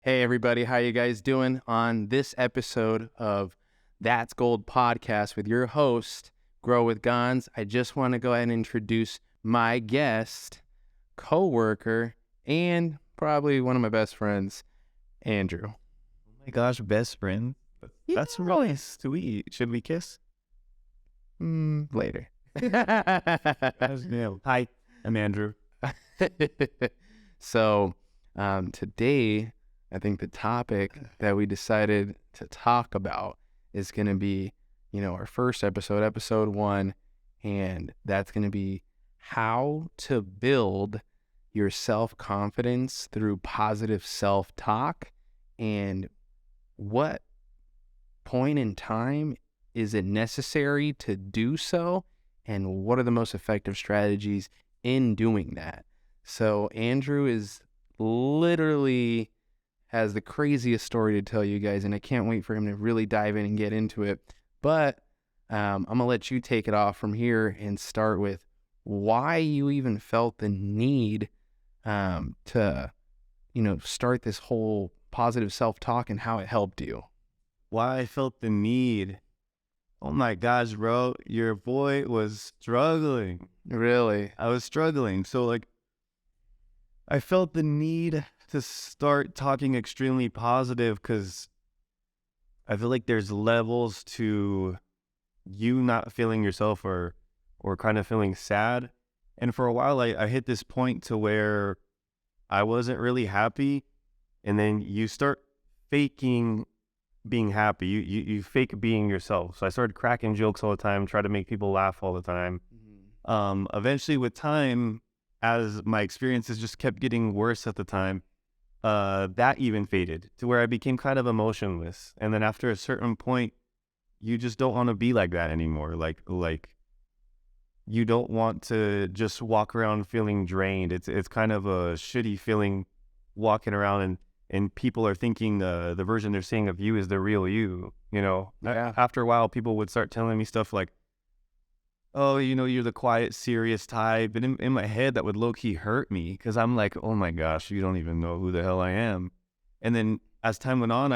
Hey everybody, how you guys doing? On this episode of That's Gold podcast with your host, Grow with Gons, I just want to go ahead and introduce my guest, co-worker, and probably one of my best friends, Andrew. Oh my gosh, best friend? That's really sweet. Should we kiss? Later. Hi, I'm Andrew. So, today, I think the topic that we decided to talk about is going to be, our first episode, episode 1, and that's going to be how to build your self-confidence through positive self-talk, and what point in time is it necessary to do so, and what are the most effective strategies in doing that. So Andrew is literally has the craziest story to tell you guys, and I can't wait for him to really dive in and get into it. But I'm going to let you take it off from here and start with why you even felt the need to, start this whole positive self-talk and how it helped you. Why I felt the need. Oh my gosh, bro, your boy was struggling. Really? I was struggling. So, I felt the need to start talking extremely positive because I feel like there's levels to you not feeling yourself or kind of feeling sad. And for a while, I hit this point to where I wasn't really happy. And then you start faking being happy. You fake being yourself. So I started cracking jokes all the time, try to make people laugh all the time. Eventually with time, as my experiences just kept getting worse at the time, that even faded to where I became kind of emotionless. And then after a certain point, you just don't want to be like that anymore. Like you don't want to just walk around feeling drained. It's kind of a shitty feeling walking around and people are thinking the version they're seeing of you is the real you, Yeah. After a while, people would start telling me stuff like, oh, you're the quiet, serious type. And in my head, that would low-key hurt me because I'm like, oh my gosh, you don't even know who the hell I am. And then as time went on,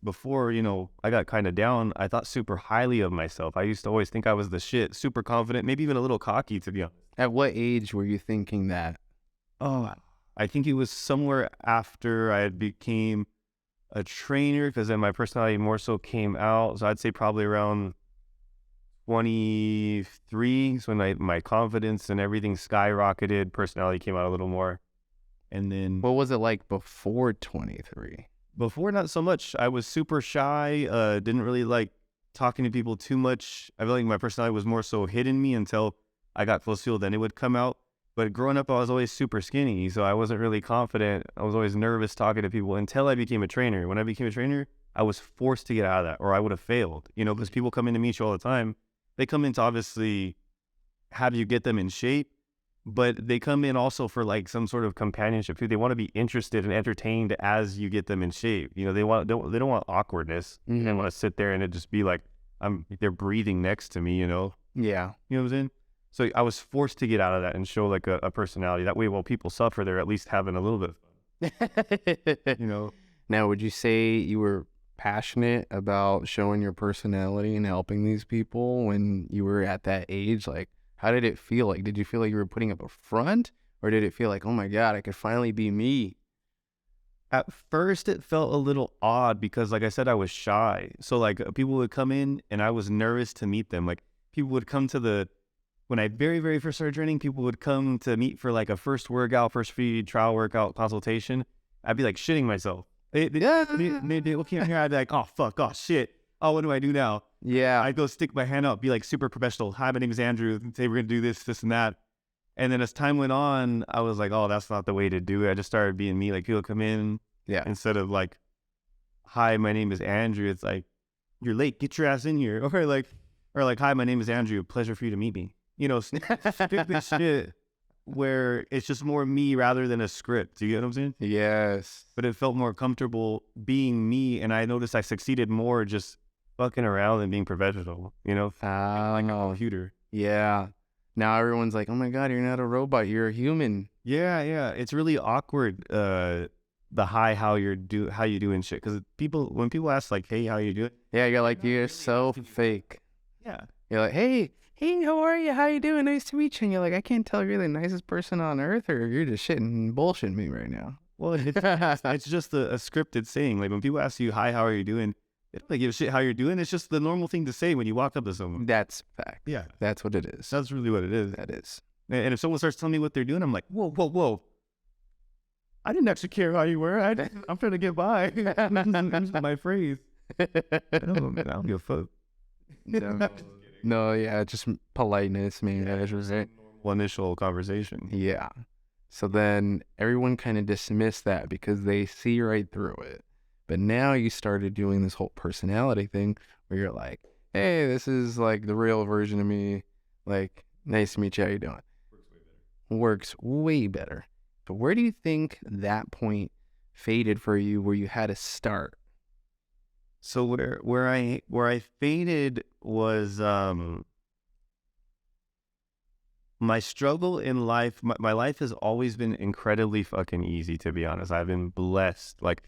before I got kind of down, I thought super highly of myself. I used to always think I was the shit, super confident, maybe even a little cocky, to be honest. At what age were you thinking that? Oh, I think it was somewhere after I became a trainer, because then my personality more so came out. So I'd say probably around 23 is when my confidence and everything skyrocketed. Personality came out a little more. And then What was it like before 23? before, not so much. I was super shy, didn't really like talking to people too much. I feel like my personality was more so hidden in me until I got close to people, then it would come out. But growing up, I was always super skinny, so I wasn't really confident. I was always nervous talking to people until I became a trainer. When I became a trainer, I was forced to get out of that, or I would have failed, because people come in to meet you all the time. They come in to obviously have you get them in shape, but they come in also for like some sort of companionship too. They want to be interested and entertained as you get them in shape. They don't want awkwardness. Mm-hmm. They want to sit there and it just be like they're breathing next to me. Yeah. You know what I'm saying? So I was forced to get out of that and show like a personality. That way, while people suffer, they're at least having a little bit of fun. Now, would you say you were passionate about showing your personality and helping these people when you were at that age? Like, how did it feel? Like, did you feel like you were putting up a front, or did it feel like, oh my God, I could finally be me? At first, it felt a little odd because, like I said, I was shy. So, people would come in and I was nervous to meet them. Like, people would come to when I very, very first started training, people would come to meet for like a first free trial workout consultation. I'd be like shitting myself. They look here. I'd be like, oh, fuck, oh, shit. Oh, what do I do now? Yeah. I'd go stick my hand up, be like super professional. Hi, my name is Andrew. Say we're going to do this, and that. And then as time went on, I was like, oh, that's not the way to do it. I just started being me. Like, people come in. Yeah. Instead of like, hi, my name is Andrew. It's like, you're late. Get your ass in here. Or like, hi, my name is Andrew. Pleasure for you to meet me. Stupid shit where it's just more me rather than a script. Do you get what I'm saying? Yes. But it felt more comfortable being me, and I noticed I succeeded more just fucking around and being professional, like a computer. Yeah. Now everyone's like, oh my God, you're not a robot. You're a human. Yeah. It's really awkward the hi, how you doing shit. Because when people ask like, hey, how you doing? Yeah, you're like, you're really so asking you. fake. Yeah. You're like, hey, how are you? How you doing? Nice to meet you. And you're like, I can't tell if you're the nicest person on earth or you're just shitting and bullshitting me right now. Well, it's just a scripted saying. Like when people ask you, hi, how are you doing? They don't give a shit how you're doing. It's just the normal thing to say when you walk up to someone. That's fact. Yeah. That's what it is. That's really what it is. That is. And if someone starts telling me what they're doing, I'm like, whoa. I didn't actually care how you were. I'm trying to get by. That's my phrase. I don't give a fuck. No, yeah, just politeness, man. Yeah, That was it. Normal initial conversation. Yeah. So then everyone kind of dismissed that because they see right through it. But now you started doing this whole personality thing where you're like, hey, this is like the real version of me. Like, nice to meet you. How you doing? Works way better. So where do you think that point faded for you where you had to start? So where I faded was my struggle in life. My life has always been incredibly fucking easy, to be honest. I've been blessed. Like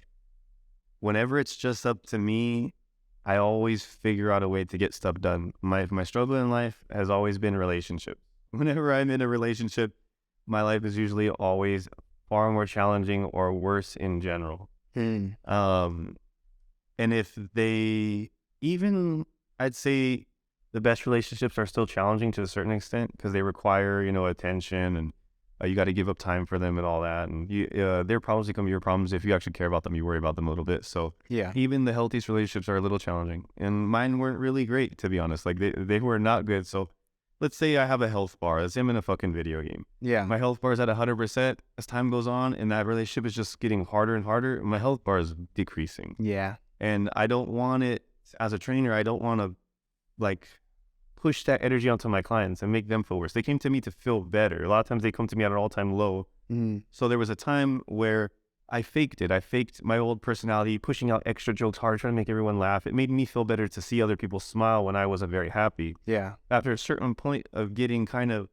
whenever it's just up to me, I always figure out a way to get stuff done. My struggle in life has always been relationships. Whenever I'm in a relationship, my life is usually always far more challenging or worse in general. And if I'd say the best relationships are still challenging to a certain extent because they require, attention and you got to give up time for them and all that. And their problems become your problems. If you actually care about them, you worry about them a little bit. So Yeah. even the healthiest relationships are a little challenging. And mine weren't really great, to be honest. Like they were not good. So let's say I have a health bar. Let's say I'm in a fucking video game. Yeah. My health bar is at 100%. As time goes on and that relationship is just getting harder and harder, my health bar is decreasing. Yeah. And I don't want it, as a trainer, I don't want to like push that energy onto my clients and make them feel worse. They came to me to feel better. A lot of times they come to me at an all-time low. So there was a time where I faked it. I faked my old personality, pushing out extra jokes hard, trying to make everyone laugh. It made me feel better to see other people smile when I wasn't very happy. Yeah. After a certain point of getting kind of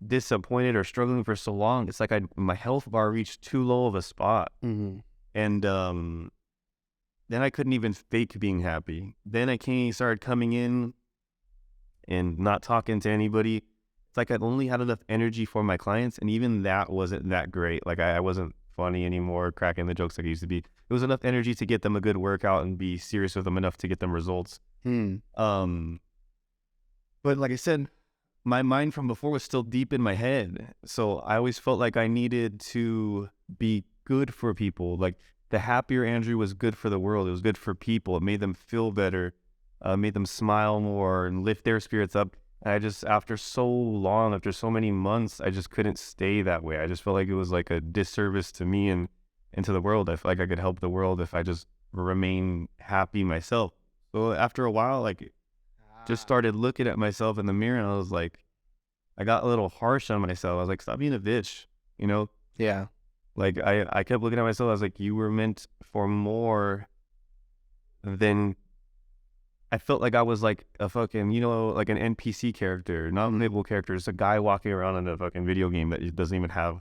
disappointed or struggling for so long, it's like my health bar reached too low of a spot. And then I couldn't even fake being happy. Then I started coming in and not talking to anybody. It's like I only had enough energy for my clients, and even that wasn't that great. Like I wasn't funny anymore, cracking the jokes like I used to be. It was enough energy to get them a good workout and be serious with them enough to get them results. But like I said, my mind from before was still deep in my head. So I always felt like I needed to be good for people. Like the happier Andrew was good for the world. It was good for people. It made them feel better, made them smile more and lift their spirits up. And I just, after so many months, I just couldn't stay that way. I just felt like it was like a disservice to me and to the world. I felt like I could help the world if I just remain happy myself. So after a while, like just started looking at myself in the mirror and I was like, I got a little harsh on myself. I was like, stop being a bitch, Yeah. Like I kept looking at myself. I was like, you were meant for more than. I felt like I was like a fucking, like an NPC character, not a playable character, just a guy walking around in a fucking video game that doesn't even have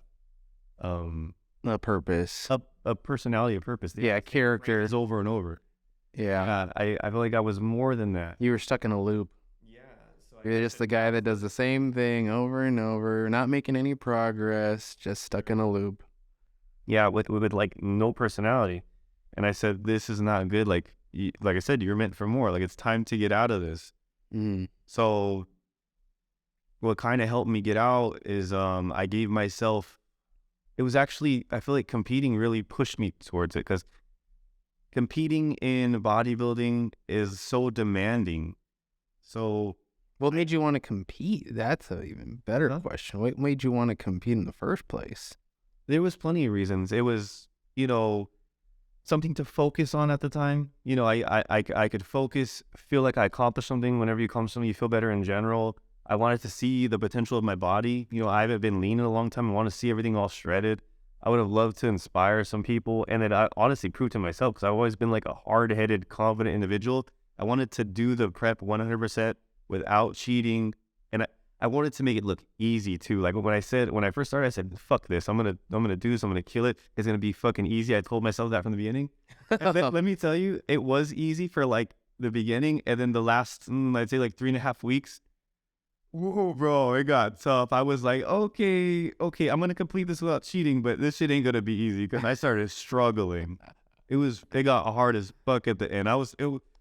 A purpose. a personality, a purpose. Yeah, character. It's over and over. Yeah. I feel like I was more than that. You were stuck in a loop. Yeah. So You're just the guy that does the same thing over and over, not making any progress, just stuck in a loop. Yeah, with like no personality. And I said, this is not good. Like I said, you're meant for more. Like it's time to get out of this. So what kind of helped me get out is I gave myself, it was actually, I feel like competing really pushed me towards it because competing in bodybuilding is so demanding. So what made you want to compete? That's an even better question. What made you want to compete in the first place? There was plenty of reasons. It was, something to focus on at the time. I could focus, feel like I accomplished something. Whenever you accomplish something, you feel better in general. I wanted to see the potential of my body. I haven't been lean in a long time. I want to see everything all shredded. I would have loved to inspire some people. And then I honestly proved to myself because I've always been like a hard-headed, confident individual. I wanted to do the prep 100% without cheating. And I wanted to make it look easy too. Like when I first started, I said, "Fuck this! I'm gonna do this. I'm gonna kill it. It's gonna be fucking easy." I told myself that from the beginning. And then, let me tell you, it was easy for like the beginning, and then the last, I'd say like 3.5 weeks. Whoa, bro, it got tough. I was like, okay, I'm gonna complete this without cheating, but this shit ain't gonna be easy because I started struggling. It got hard as fuck at the end.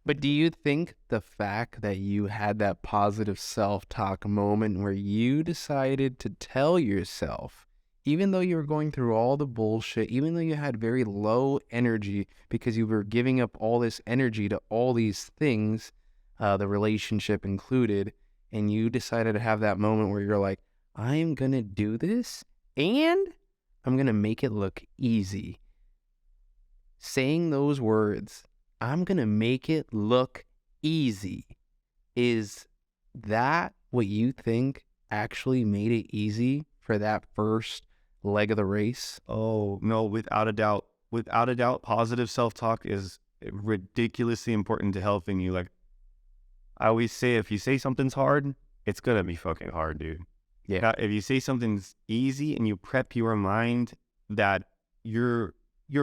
But do you think the fact that you had that positive self-talk moment where you decided to tell yourself, even though you were going through all the bullshit, even though you had very low energy because you were giving up all this energy to all these things, the relationship included, and you decided to have that moment where you're like, I'm going to do this and I'm going to make it look easy. Saying those words, I'm going to make it look easy. Is that what you think actually made it easy for that first leg of the race? Oh, no, without a doubt. Without a doubt, positive self-talk is ridiculously important to helping you. Like, I always say, if you say something's hard, it's going to be fucking hard, dude. Yeah. Now, if you say something's easy and you prep your mind that you're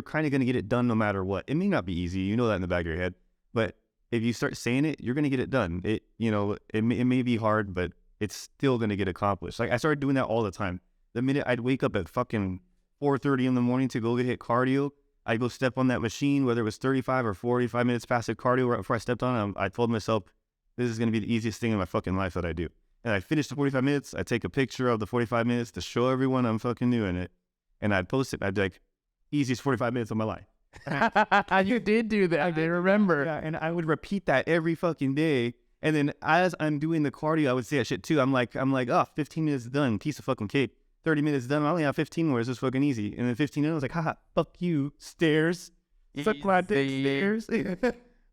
kind of going to get it done no matter what. It may not be easy. You know that in the back of your head. But if you start saying it, you're going to get it done. It may be hard, but it's still going to get accomplished. Like, I started doing that all the time. The minute I'd wake up at fucking 4:30 in the morning to go hit cardio, I'd go step on that machine, whether it was 35 or 45 minutes past the cardio right before I stepped on it. I told myself, this is going to be the easiest thing in my fucking life that I do. And I finished the 45 minutes. I take a picture of the 45 minutes to show everyone I'm fucking doing it. And I'd post it. I'd be like, easiest 45 minutes of my life. You did do that. I remember. Yeah, and I would repeat that every fucking day. And then as I'm doing the cardio, I would say that shit too. I'm like, 15 minutes done, piece of fucking cake. 30 minutes done, I only have 15 more. It's just fucking easy. And then 15 minutes, I was like, haha, fuck you, stairs. Suck my dick, stairs.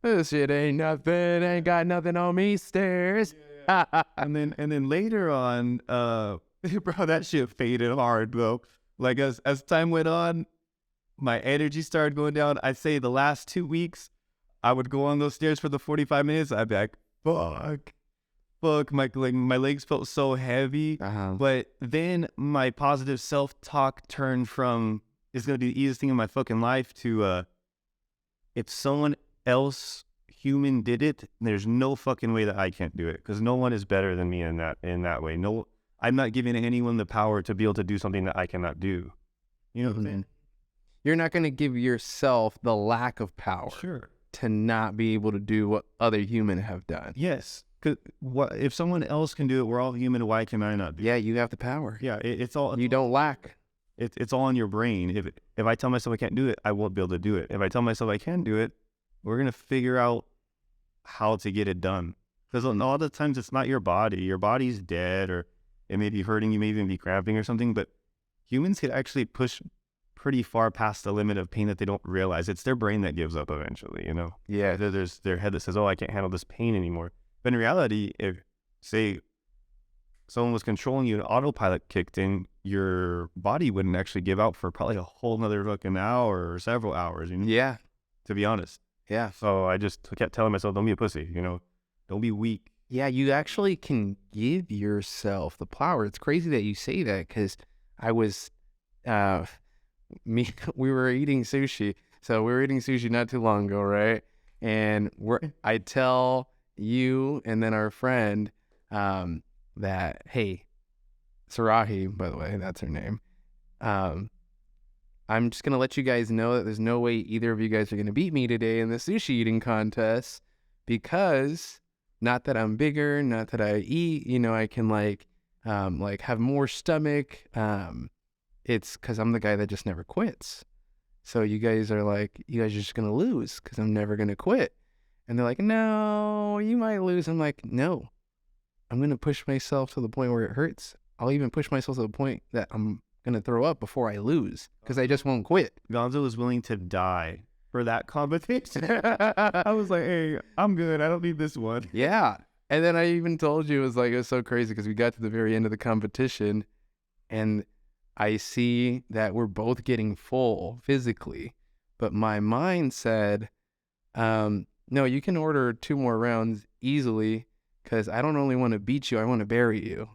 This shit ain't nothing. Ain't got nothing on me, stairs. Yeah. and then later on, bro, that shit faded hard, bro. Like as time went on, my energy started going down. I'd say the last 2 weeks, I would go on those stairs for the 45 minutes. I'd be like, fuck. My legs felt so heavy. But then my positive self-talk turned from, it's going to be the easiest thing in my fucking life to, if someone else human did it, there's no fucking way that I can't do it. Because no one is better than me in that way. No, I'm not giving anyone the power to be able to do something that I cannot do. You know what I'm saying? You're not going to give yourself the lack of power to not be able to do what other humans have done. Yes. Because if someone else can do it, we're all human. Why can I not do it? Yeah, you have the power. Yeah, it's all. You don't lack. It's all in your brain. If I tell myself I can't do it, I won't be able to do it. If I tell myself I can do it, we're going to figure out how to get it done. Because a lot of the times it's not your body. Your body's dead, or it may be hurting. You may even be cramping or something. But humans could actually push pretty far past the limit of pain that they don't realize. It's their brain that gives up eventually, you know? Yeah. There's their head that says, oh, I can't handle this pain anymore. But in reality, if, say, someone was controlling you and autopilot kicked in, your body wouldn't actually give out for probably a whole nother fucking hour or several hours, you know? Yeah. To be honest. Yeah. So I just kept telling myself, don't be a pussy, you know? Don't be weak. Yeah, you actually can give yourself the power. It's crazy that you say that, because I was, we were eating sushi. So we were eating sushi not too long ago, right? And I tell you and then our friend that, hey, Sarahi, by the way, that's her name. I'm just going to let you guys know that there's no way either of you guys are going to beat me today in the sushi eating contest, because not that I'm bigger, not that I eat, you know, I can like have more stomach. It's because I'm the guy that just never quits. So you guys are just going to lose because I'm never going to quit. And they're like, no, you might lose. I'm like, no, I'm going to push myself to the point where it hurts. I'll even push myself to the point that I'm going to throw up before I lose, because I just won't quit. Gonzo was willing to die for that competition. I was like, hey, I'm good. I don't need this one. Yeah. And then I even told you, it was so crazy because we got to the very end of the competition and I see that we're both getting full physically, but my mind said, no, you can order 2 more rounds easily, because I don't only want to beat you, I want to bury you.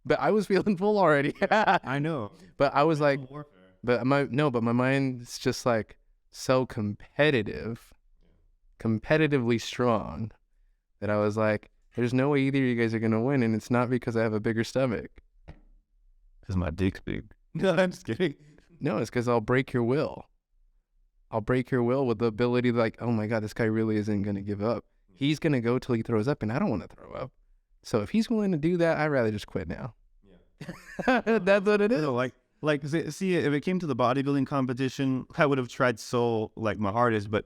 but I was feeling full already. I know. But I was like, Warfare. but my mind's just like so competitively strong that I was like, there's no way either of you guys are gonna win, and it's not because I have a bigger stomach. Because my dick's big. No, I'm just kidding. No, it's because I'll break your will. I'll break your will with the ability to like, oh my God, this guy really isn't gonna give up. He's gonna go till he throws up, and I don't want to throw up. So if he's willing to do that, I'd rather just quit now. Yeah. That's what it is. No, like, see, if it came to the bodybuilding competition, I would have tried so like my hardest, but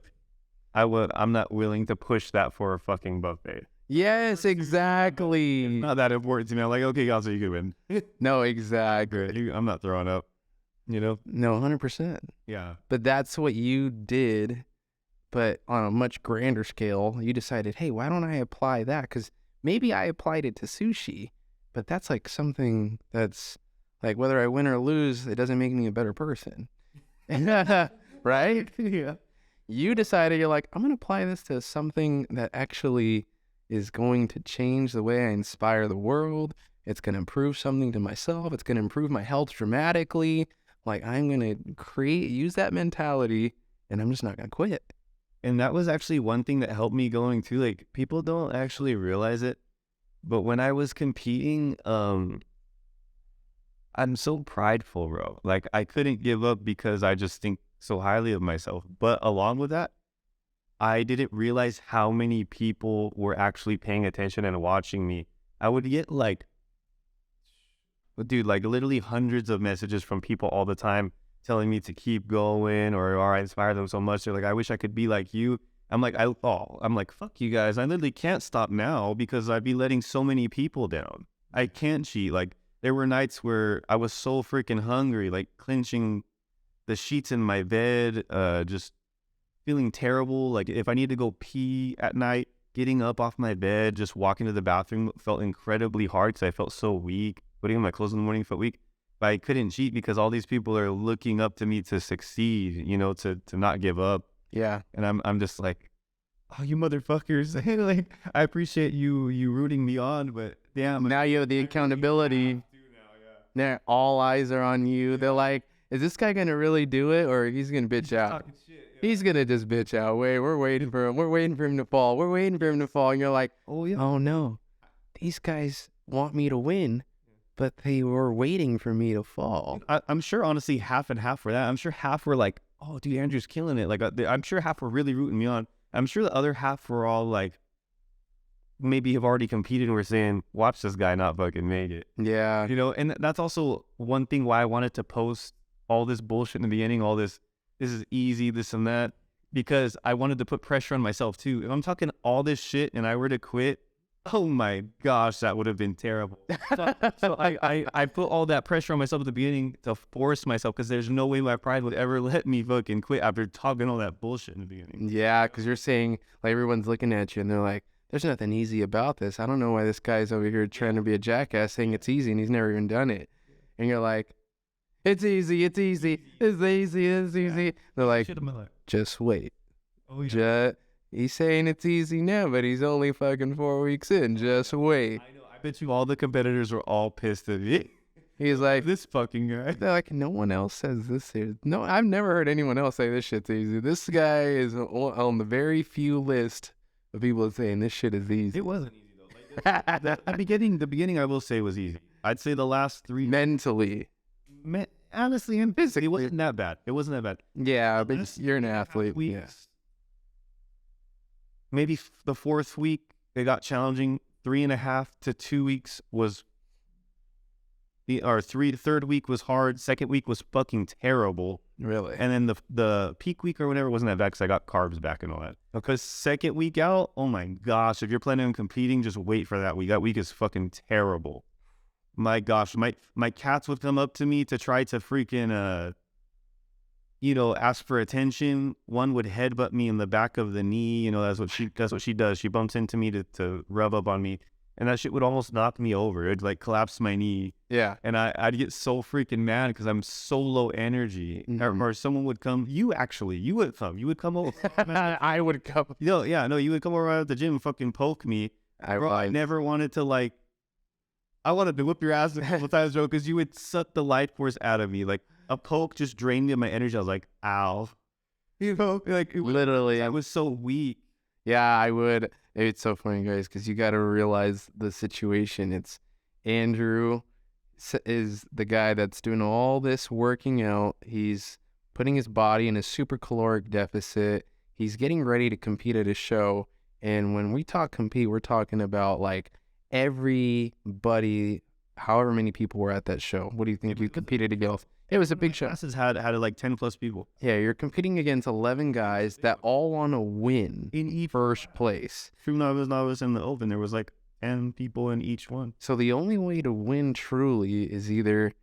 I'm not willing to push that for a fucking buffet. Yes, exactly. It's not that important to me. I'm like, okay, guys, so you can win. No, exactly. I'm not throwing up. You know? No, 100%. Yeah. But that's what you did. But on a much grander scale, you decided, hey, why don't I apply that? Because maybe I applied it to sushi, but that's like something that's like whether I win or lose, it doesn't make me a better person. Right? Yeah. You decided, you're like, I'm going to apply this to something that actually is going to change the way I inspire the world. It's going to improve something to myself. It's going to improve my health dramatically. Like, I'm going to use that mentality, and I'm just not going to quit. And that was actually one thing that helped me going too. Like, people don't actually realize it, but when I was competing, I'm so prideful, bro. Like, I couldn't give up because I just think so highly of myself. But along with that, I didn't realize how many people were actually paying attention and watching me. I would get like literally hundreds of messages from people all the time telling me to keep going, or I inspire them so much. They're like, I wish I could be like you. I'm like, fuck you guys. I literally can't stop now because I'd be letting so many people down. I can't cheat. Like, there were nights where I was so freaking hungry, like clenching the sheets in my bed, just feeling terrible. Like, if I need to go pee at night, getting up off my bed, just walking to the bathroom felt incredibly hard because I felt so weak. Putting on my clothes in the morning felt weak. But I couldn't cheat because all these people are looking up to me to succeed, you know, to not give up. Yeah. And I'm just like, oh, you motherfuckers. Like, I appreciate you rooting me on, but damn. Now you have the accountability. Now all eyes are on you. They're like, is this guy going to really do it, or he's going to bitch out? He's going to just bitch out. We're waiting for him. We're waiting for him to fall. We're waiting for him to fall. And you're like, oh, yeah. Oh, no. These guys want me to win, but they were waiting for me to fall. I'm sure, honestly, half and half for that. I'm sure half were like, oh, dude, Andrew's killing it. Like, I'm sure half were really rooting me on. I'm sure the other half were all like, maybe have already competed and were saying, watch this guy not fucking make it. Yeah. You know, and that's also one thing why I wanted to post all this bullshit in the beginning, all this is easy, this and that, because I wanted to put pressure on myself too. If I'm talking all this shit and I were to quit, oh my gosh, that would have been terrible. So I put all that pressure on myself at the beginning to force myself, because there's no way my pride would ever let me fucking quit after talking all that bullshit in the beginning. Yeah, because you're saying, like, everyone's looking at you and they're like, there's nothing easy about this. I don't know why this guy's over here trying to be a jackass saying it's easy and he's never even done it. And you're like, it's easy, it's easy, it's easy, it's easy. They're like, just wait. Oh, yeah. He's saying it's easy now, but he's only fucking 4 weeks in. Just wait. I know. I bet you all the competitors were all pissed at me. He's like, this fucking guy. They're like, no one else says this here. No, I've never heard anyone else say this shit's easy. This guy is on the very few list of people saying this shit is easy. It wasn't easy though. Like, the beginning I will say was easy. I'd say the last 3 mentally. Honestly and physically, it wasn't that bad. Yeah, but you're an athlete. Yes. Maybe the 4th week it got challenging. 3.5 to 2 weeks was third week was hard. 2nd week was fucking terrible. Really? And then the peak week or whatever wasn't that bad because I got carbs back and all that. Because 2nd week out, oh my gosh, if you're planning on competing, just wait for that week. That week is fucking terrible. My gosh, my cats would come up to me to try to freaking ask for attention. One would headbutt me in the back of the knee. That's what she does. She bumps into me to rub up on me, and that shit would almost knock me over. It'd like collapse my knee. Yeah. And I'd get so freaking mad because I'm so low energy. Mm-hmm. Or someone would come. You would come. You would come over. I would come. You would come over at the gym and fucking poke me. I never wanted to like I wanted to whip your ass a couple times, bro, because you would suck the life force out of me. Like a poke just drained me of my energy. I was like, ow. You know, like Literally. I was so weak. Yeah, I would. It's so funny, guys, because you got to realize the situation. It's Andrew is the guy that's doing all this working out. He's putting his body in a super caloric deficit. He's getting ready to compete at a show. And when we talk compete, we're talking about like everybody, however many people were at that show. What do you think you competed against? It was a big show. Classes had like 10 plus people. Yeah, you're competing against 11 guys that all want to win In first place. True novice in the open, there was like 10 people in each one. So the only way to win truly is either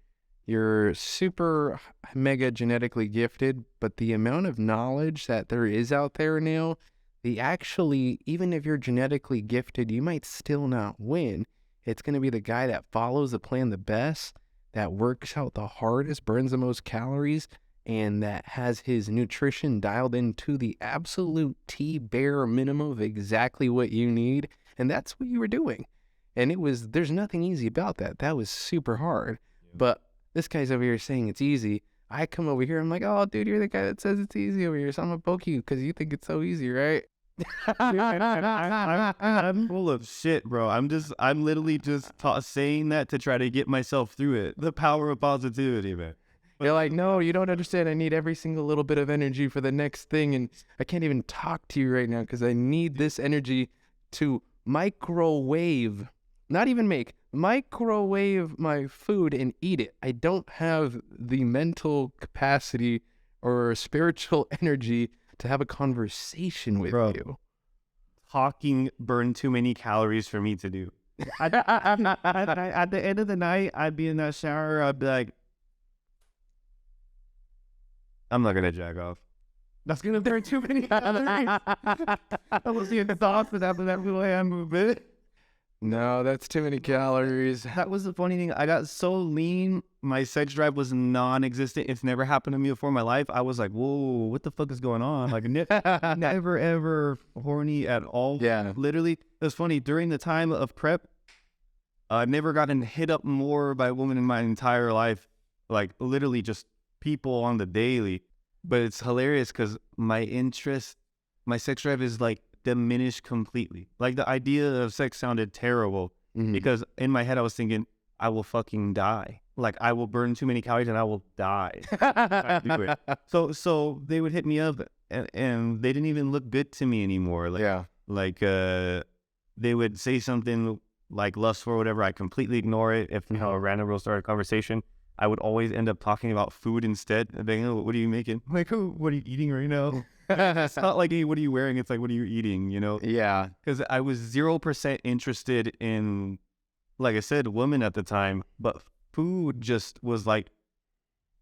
you're super mega genetically gifted, but the amount of knowledge that there is out there now, even if you're genetically gifted, you might still not win. It's going to be the guy that follows the plan the best, that works out the hardest, burns the most calories, and that has his nutrition dialed into the absolute bare minimum of exactly what you need. And that's what you were doing. And there's nothing easy about that. That was super hard. Yeah. But this guy's over here saying it's easy. I come over here, I'm like, oh, dude, you're the guy that says it's easy over here. So I'm going to poke you because you think it's so easy, right? I'm full of shit, bro. I'm literally just saying that to try to get myself through it. The power of positivity, man. You're like, no, you don't understand. I need every single little bit of energy for the next thing. And I can't even talk to you right now because I need this energy to microwave my food and eat it. I don't have the mental capacity or spiritual energy to have a conversation with you. Talking burned too many calories for me to do. At the end of the night, I'd be in that shower. I'd be like, I'm not gonna jack off. That's gonna burn too many calories. I was exhausted after that little hand movement. No, that's too many calories. That was the funny thing. I got so lean, my sex drive was non-existent. It's never happened to me before in my life. I was like, whoa, what the fuck is going on? Like, never, ever horny at all. Yeah. Literally, it was funny. During the time of prep, I've never gotten hit up more by a woman in my entire life. Like, literally just people on the daily. But it's hilarious because my sex drive is like, diminished completely. Like the idea of sex sounded terrible because in my head I was thinking I will fucking die. Like I will burn too many calories and I will die. So they would hit me up and they didn't even look good to me anymore. Like they would say something like lustful or whatever. I completely ignore it. If a random girl started a conversation, I would always end up talking about food instead. And being, oh, what are you making? I'm like, oh, what are you eating right now? It's not like, hey, what are you wearing? It's like, what are you eating? You know? Yeah. Because I was 0% interested in, like I said, women at the time, but food just was like,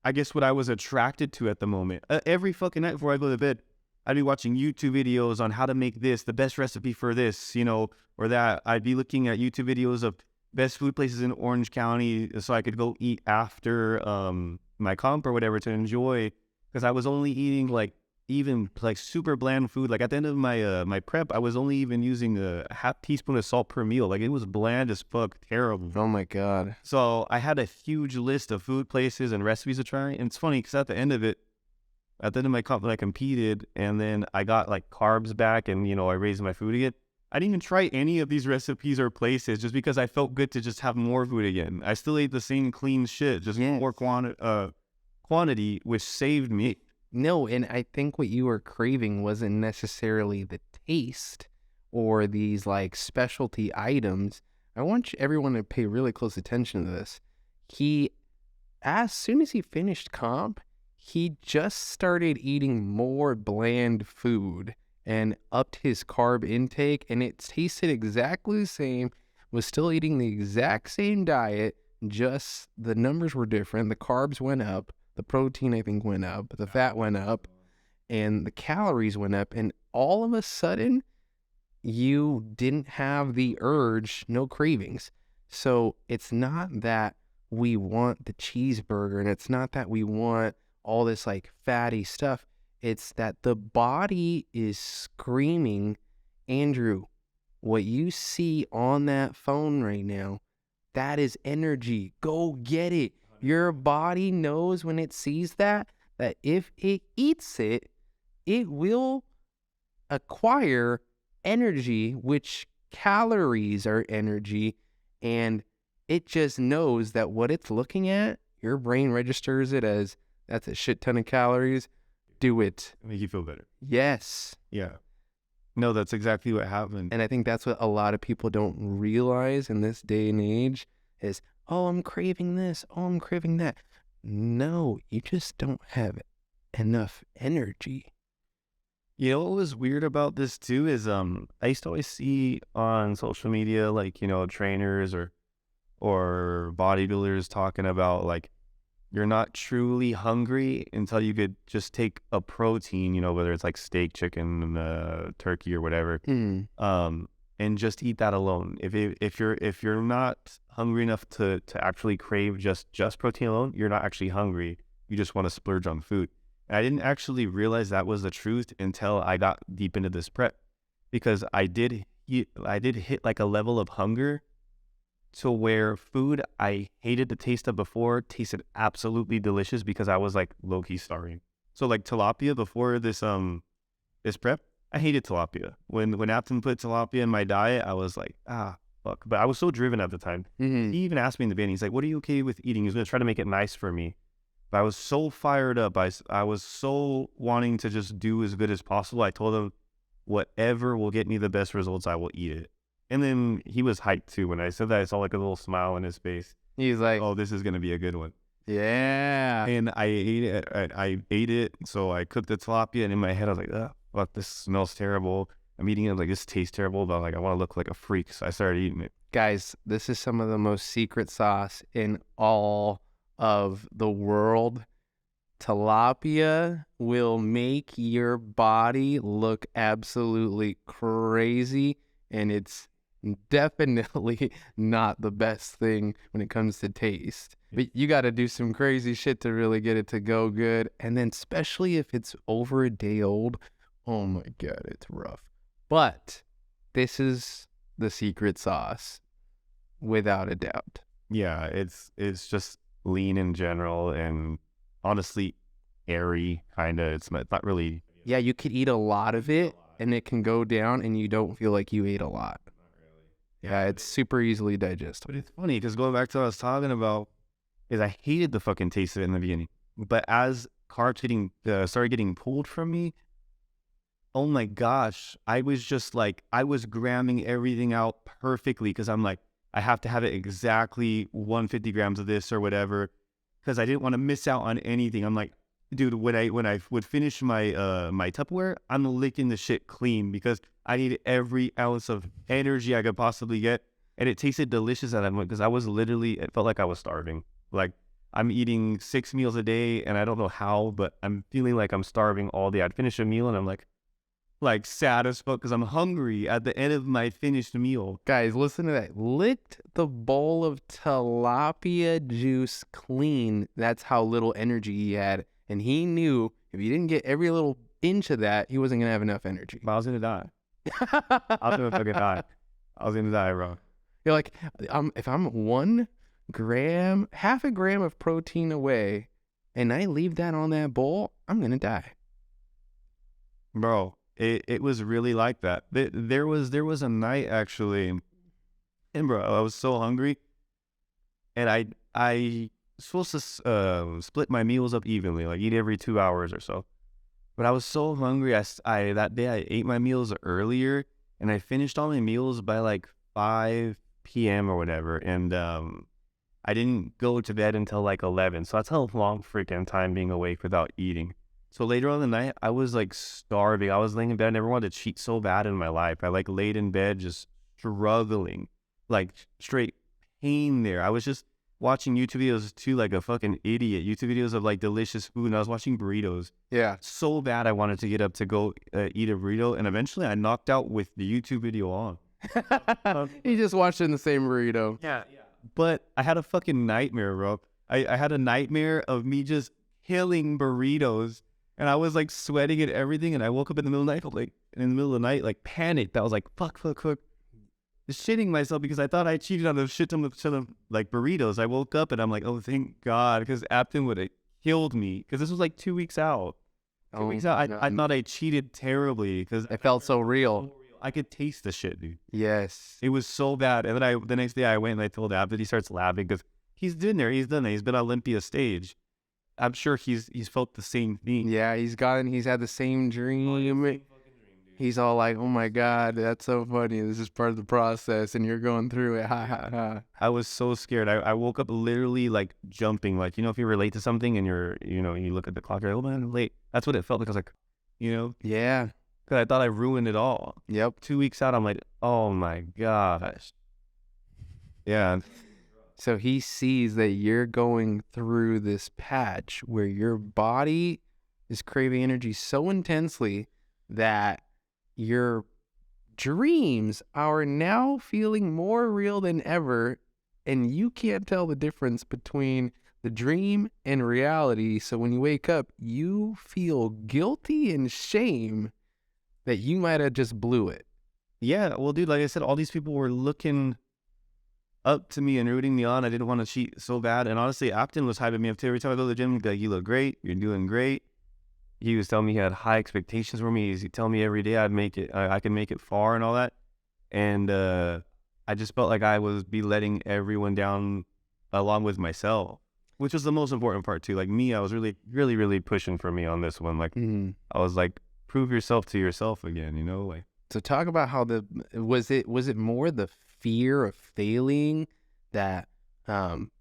I guess what I was attracted to at the moment. Every fucking night before I go to bed, I'd be watching YouTube videos on how to make this, the best recipe for this, or that. I'd be looking at YouTube videos of best food places in Orange County so I could go eat after my comp or whatever to enjoy. Because I was only eating even super bland food. Like at the end of my prep, I was only even using a half teaspoon of salt per meal. Like it was bland as fuck, terrible. Oh my God. So I had a huge list of food places and recipes to try. And it's funny because at the end of my comp, I competed and then I got like carbs back and, I raised my food again. I didn't even try any of these recipes or places just because I felt good to just have more food again. I still ate the same clean shit, just more quantity, which saved me. No, and I think what you were craving wasn't necessarily the taste or these like specialty items. I want everyone to pay really close attention to this. As soon as he finished comp, he just started eating more bland food and upped his carb intake, and it tasted exactly the same, was still eating the exact same diet, just the numbers were different. The carbs went up. The protein, I think, went up, the fat went up, and the calories went up, and all of a sudden, you didn't have the urge, no cravings. So it's not that we want the cheeseburger, and it's not that we want all this like fatty stuff. It's that the body is screaming, Andrew, what you see on that phone right now, That is energy. Go get it. Your body knows when it sees that if it eats it, it will acquire energy, which calories are energy, and it just knows that what it's looking at, your brain registers it as that's a shit ton of calories. Do it. Make you feel better. Yes. Yeah. No, that's exactly what happened. And I think that's what a lot of people don't realize in this day and age is, oh, I'm craving this. Oh, I'm craving that. No, you just don't have enough energy. You know what was weird about this too is I used to always see on social media like, you know, trainers or bodybuilders talking about like you're not truly hungry until you could just take a protein, you know, whether it's like steak, chicken, turkey or whatever, and just eat that alone. If you're not hungry enough to actually crave just protein alone, you're not actually hungry. You just want to splurge on food. And I didn't actually realize that was the truth until I got deep into this prep, because I did hit like a level of hunger to where food I hated the taste of before tasted absolutely delicious because I was like low-key starving. So like tilapia before this prep, I hated tilapia. When Afton put tilapia in my diet, I was like, fuck. But I was so driven at the time. Mm-hmm. He even asked me in the beginning, he's like, what are you okay with eating? He was going to try to make it nice for me. But I was so fired up. I was so wanting to just do as good as possible. I told him, whatever will get me the best results, I will eat it. And then he was hyped too. When I said that, I saw like a little smile on his face. He's like, oh, this is going to be a good one. Yeah. And I ate it. I ate it. So I cooked the tilapia, and in my head, I was like, fuck, this smells terrible. I'm eating it. Like, this tastes terrible, but like, I want to look like a freak. So I started eating it. Guys, this is some of the most secret sauce in all of the world. Tilapia will make your body look absolutely crazy, and it's definitely not the best thing when it comes to taste. But you got to do some crazy shit to really get it to go good. And then especially if it's over a day old, oh my God, it's rough. But this is the secret sauce, without a doubt. Yeah, it's just lean in general, and honestly airy, kind of. It's not really. Yeah, you could eat a lot of it, and it can go down, and you don't feel like you ate a lot. Yeah, it's super easily digestible. But it's funny because going back to what I was talking about, is I hated the fucking taste of it in the beginning. But as carbs started getting pulled from me, oh my gosh, I was just like, I was gramming everything out perfectly because I'm like, I have to have it exactly 150 grams of this or whatever, because I didn't want to miss out on anything. I'm like, dude, when I would finish my my Tupperware, I'm licking the shit clean because I needed every ounce of energy I could possibly get, and it tasted delicious at that point because I was literally, it felt like I was starving. Like, I'm eating 6 meals a day, and I don't know how, but I'm feeling like I'm starving all day. I'd finish a meal, and I'm like sad as fuck because I'm hungry at the end of my finished meal. Guys, listen to that. Licked the bowl of tilapia juice clean. That's how little energy he had. And he knew if he didn't get every little inch of that, he wasn't going to have enough energy. But I was going to die. I was going to fucking die. I was going to die, bro. You're like, if I'm 1 gram, half a gram of protein away, and I leave that on that bowl, I'm going to die. Bro, it was really like that. There was a night, actually, and bro, I was so hungry, and I supposed to split my meals up evenly, like eat every 2 hours or so. But I was so hungry, I that day I ate my meals earlier, and I finished all my meals by like 5 p.m. or whatever, and I didn't go to bed until like 11. So that's a long freaking time being awake without eating. So later on in the night, I was like starving. I was laying in bed. I never wanted to cheat so bad in my life. I like laid in bed just struggling, like straight pain there. I was just watching YouTube videos too, like a fucking idiot. YouTube videos of like delicious food, and I was watching burritos. Yeah. So bad I wanted to get up to go eat a burrito, and eventually I knocked out with the YouTube video on. He just watched it in the same burrito. Yeah. But I had a fucking nightmare, bro. I had a nightmare of me just killing burritos, and I was like sweating and everything, and I woke up in the middle of the night, like panicked. I was like, fuck. shitting myself because I thought I cheated on a shit ton of like burritos. I woke up and I'm like, oh, thank God, because Apton would have killed me. Because this was like 2 weeks out. 2 weeks out, I thought I cheated terribly because it felt so real. I could taste the shit, dude. Yes. It was so bad. And then the next day I went and I told Apton. He starts laughing because he's been there. He's done that. He's been on Olympia stage. I'm sure he's felt the same thing. Yeah, he's had the same dream. He's all like, oh my God, that's so funny. This is part of the process and you're going through it. Ha ha ha. I was so scared. I woke up literally like jumping. Like, if you're late to something and you look at the clock, you're like, oh man, I'm late. That's what it felt like. I was like, Yeah. Because I thought I ruined it all. Yep. 2 weeks out, I'm like, oh my gosh. Yeah. So he sees that you're going through this patch where your body is craving energy so intensely that your dreams are now feeling more real than ever, and you can't tell the difference between the dream and reality. So when you wake up, you feel guilty and shame that you might have just blew it. Yeah. Well, dude, like I said, all these people were looking up to me and rooting me on. I didn't want to cheat so bad. And honestly, Apton was hyping me up too. Every time I go to the gym, he'd be like, you look great. You're doing great. He was telling me he had high expectations for me. He'd tell me every day I'd make it, I can make it far and all that. And I just felt like I was letting everyone down along with myself, which was the most important part too. Like me, I was really, really, really pushing for me on this one. Like I was like, prove yourself to yourself again, like. So talk about how was it more the fear of failing that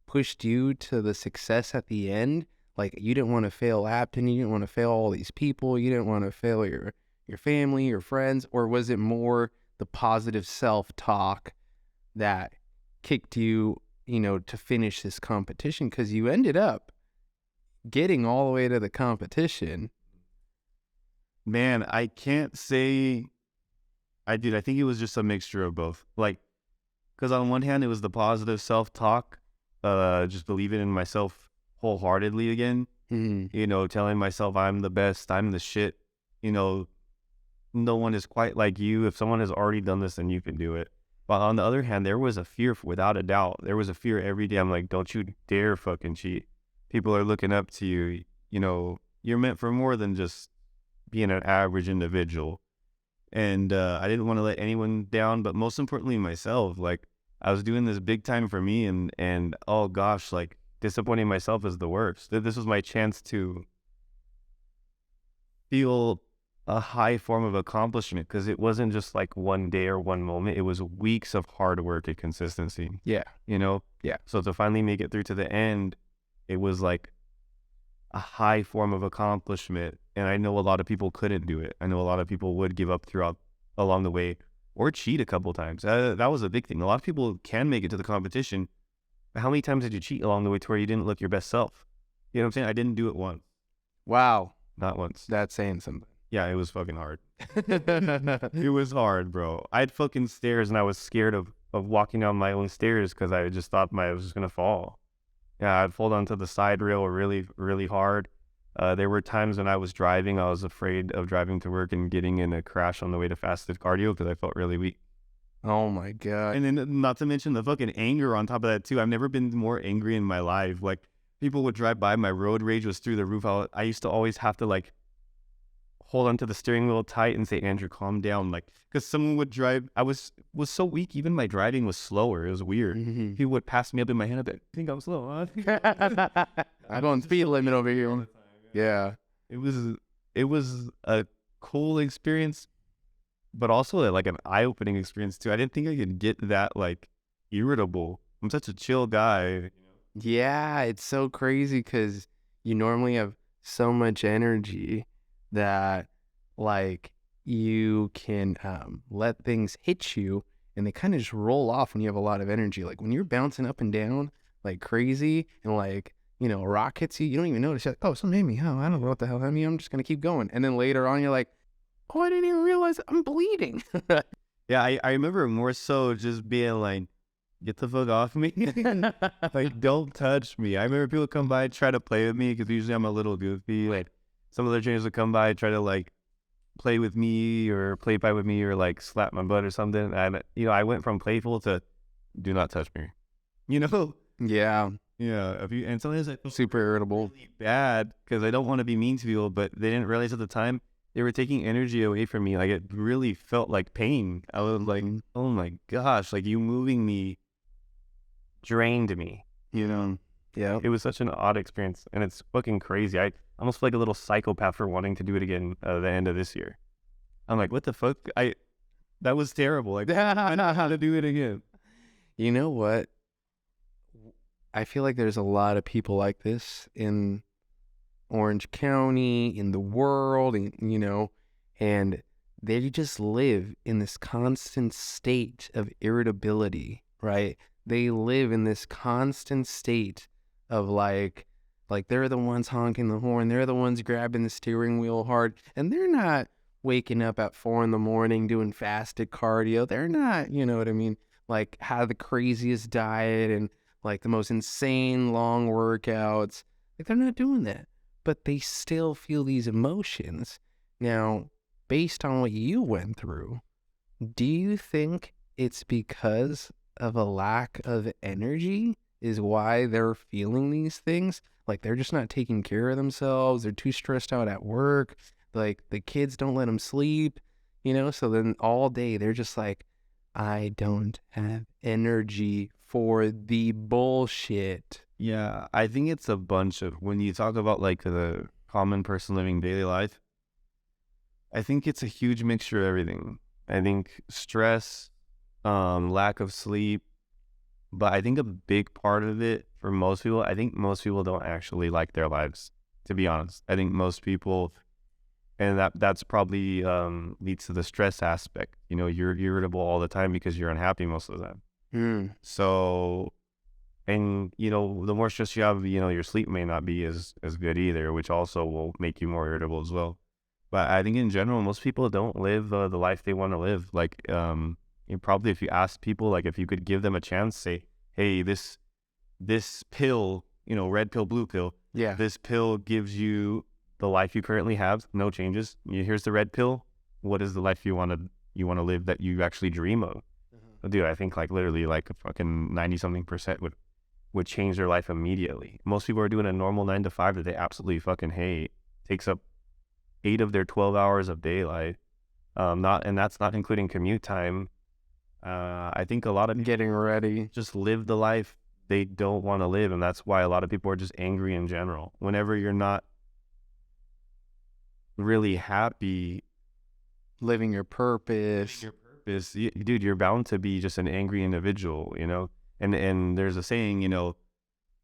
pushed you to the success at the end? Like you didn't want to fail Apton, you didn't want to fail all these people, you didn't want to fail your family, your friends, or was it more the positive self-talk that kicked you, to finish this competition? Because you ended up getting all the way to the competition. Man, I can't say I did. I think it was just a mixture of both. Like, because on one hand, it was the positive self-talk, just believing in myself wholeheartedly again, telling myself I'm the best, I'm the shit, no one is quite like you. If someone has already done this, then you can do it. But on the other hand, there was a fear, without a doubt. There was a fear every day. I'm like, don't you dare fucking cheat. People are looking up to you. You're meant for more than just being an average individual. And I didn't want to let anyone down, but most importantly, myself. Like, I was doing this big time for me, and oh gosh, like, disappointing myself is the worst. This was my chance to feel a high form of accomplishment, because it wasn't just like one day or one moment. It was weeks of hard work and consistency. Yeah. Yeah. So to finally make it through to the end, it was like a high form of accomplishment. And I know a lot of people couldn't do it. I know a lot of people would give up along the way or cheat a couple times. That was a big thing. A lot of people can make it to the competition. But how many times did you cheat along the way to where you didn't look your best self? You know what I'm saying? I didn't do it once. Wow. Not once. That's saying something. Yeah, it was fucking hard. It was hard, bro. I had fucking stairs and I was scared of walking down my own stairs because I just thought I was just going to fall. Yeah, I'd fold onto the side rail really, really hard. There were times when I was driving, I was afraid of driving to work and getting in a crash on the way to fasted cardio because I felt really weak. Oh my God. And then not to mention the fucking anger on top of that too. I've never been more angry in my life. Like, people would drive by, my road rage was through the roof. I used to always have to like hold onto the steering wheel tight and say, Andrew, calm down. Like, because someone would drive, I was so weak, even my driving was slower. It was weird. People would pass me up in my hand, I'd be like, I think I'm slow. I'm going speed limit over here. Yeah. It was a cool experience, but also like an eye-opening experience too. I didn't think I could get that like irritable. I'm such a chill guy. Yeah, it's so crazy because you normally have so much energy that like you can let things hit you and they kind of just roll off when you have a lot of energy. Like when you're bouncing up and down like crazy and like, a rock hits you, you don't even notice. You're like, oh, something hit me. Oh, I don't know what the hell hit me. I'm just going to keep going. And then later on, you're like, oh, I didn't even realize I'm bleeding. Yeah, I remember more so just being like, get the fuck off me. Like, don't touch me. I remember people come by and try to play with me because usually I'm a little goofy. Like, some of the trainers would come by and try to like play with me or play by with me or like slap my butt or something. And I went from playful to do not touch me. You know? Yeah. Yeah. And sometimes I feel Super irritable. really bad because I don't want to be mean to people, but they didn't realize at the time they were taking energy away from me. Like it really felt like pain. I was like, oh my gosh, like you moving me drained me. Yeah. It was such an odd experience, and it's fucking crazy. I almost feel like a little psychopath for wanting to do it again at the end of this year. I'm like, what the fuck? That was terrible. Like, I know how to do it again. You know what? I feel like there's a lot of people like this in Orange County, in the world, and they just live in this constant state of irritability, right? They live in this constant state of like they're the ones honking the horn, they're the ones grabbing the steering wheel hard, and they're not waking up at 4 a.m. doing fasted cardio. They're not, you know what I mean? Like have the craziest diet and like the most insane long workouts. Like they're not doing that, but they still feel these emotions. Now, based on what you went through, do you think it's because of a lack of energy is why they're feeling these things? Like they're just not taking care of themselves. They're too stressed out at work. Like the kids don't let them sleep, so then all day they're just like, I don't have energy for the bullshit. Yeah, I think it's a bunch of, when you talk about like the common person living daily life, I think it's a huge mixture of everything. I think stress, lack of sleep, but I think a big part of it for most people, I think most people don't actually like their lives, to be honest. I think most people, and that's probably leads to the stress aspect. You're irritable all the time because you're unhappy most of the time. So, and the more stress you have, your sleep may not be as good either, which also will make you more irritable as well. But I think in general, most people don't live the life they want to live. Like, probably if you ask people, like if you could give them a chance, say, hey, this pill, red pill, blue pill, Yeah. this pill gives you the life you currently have, no changes. Here's the red pill. What is the life you want to live that you actually dream of? Dude, I think like literally like a fucking 90-something% would change their life immediately. Most people are doing a normal 9 to 5 that they absolutely fucking hate. Takes up 8 of their 12 hours of daylight. And that's not including commute time. I think a lot of people Getting ready. just live the life they don't want to live, and that's why a lot of people are just angry in general. Whenever you're not really happy Living your purpose. dude, you're bound to be just an angry individual, and there's a saying,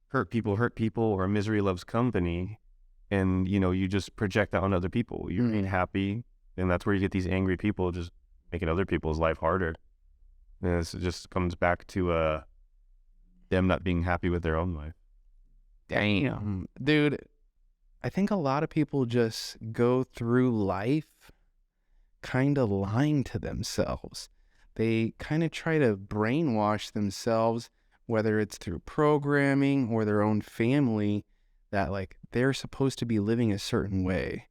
hurt people or misery loves company, and you just project that on other people. You're being happy, and that's where you get these angry people just making other people's life harder. And it just comes back to them not being happy with their own life. Damn, dude, I think a lot of people just go through life kind of lying to themselves. They kind of try to brainwash themselves, whether it's through programming or their own family, that like they're supposed to be living a certain way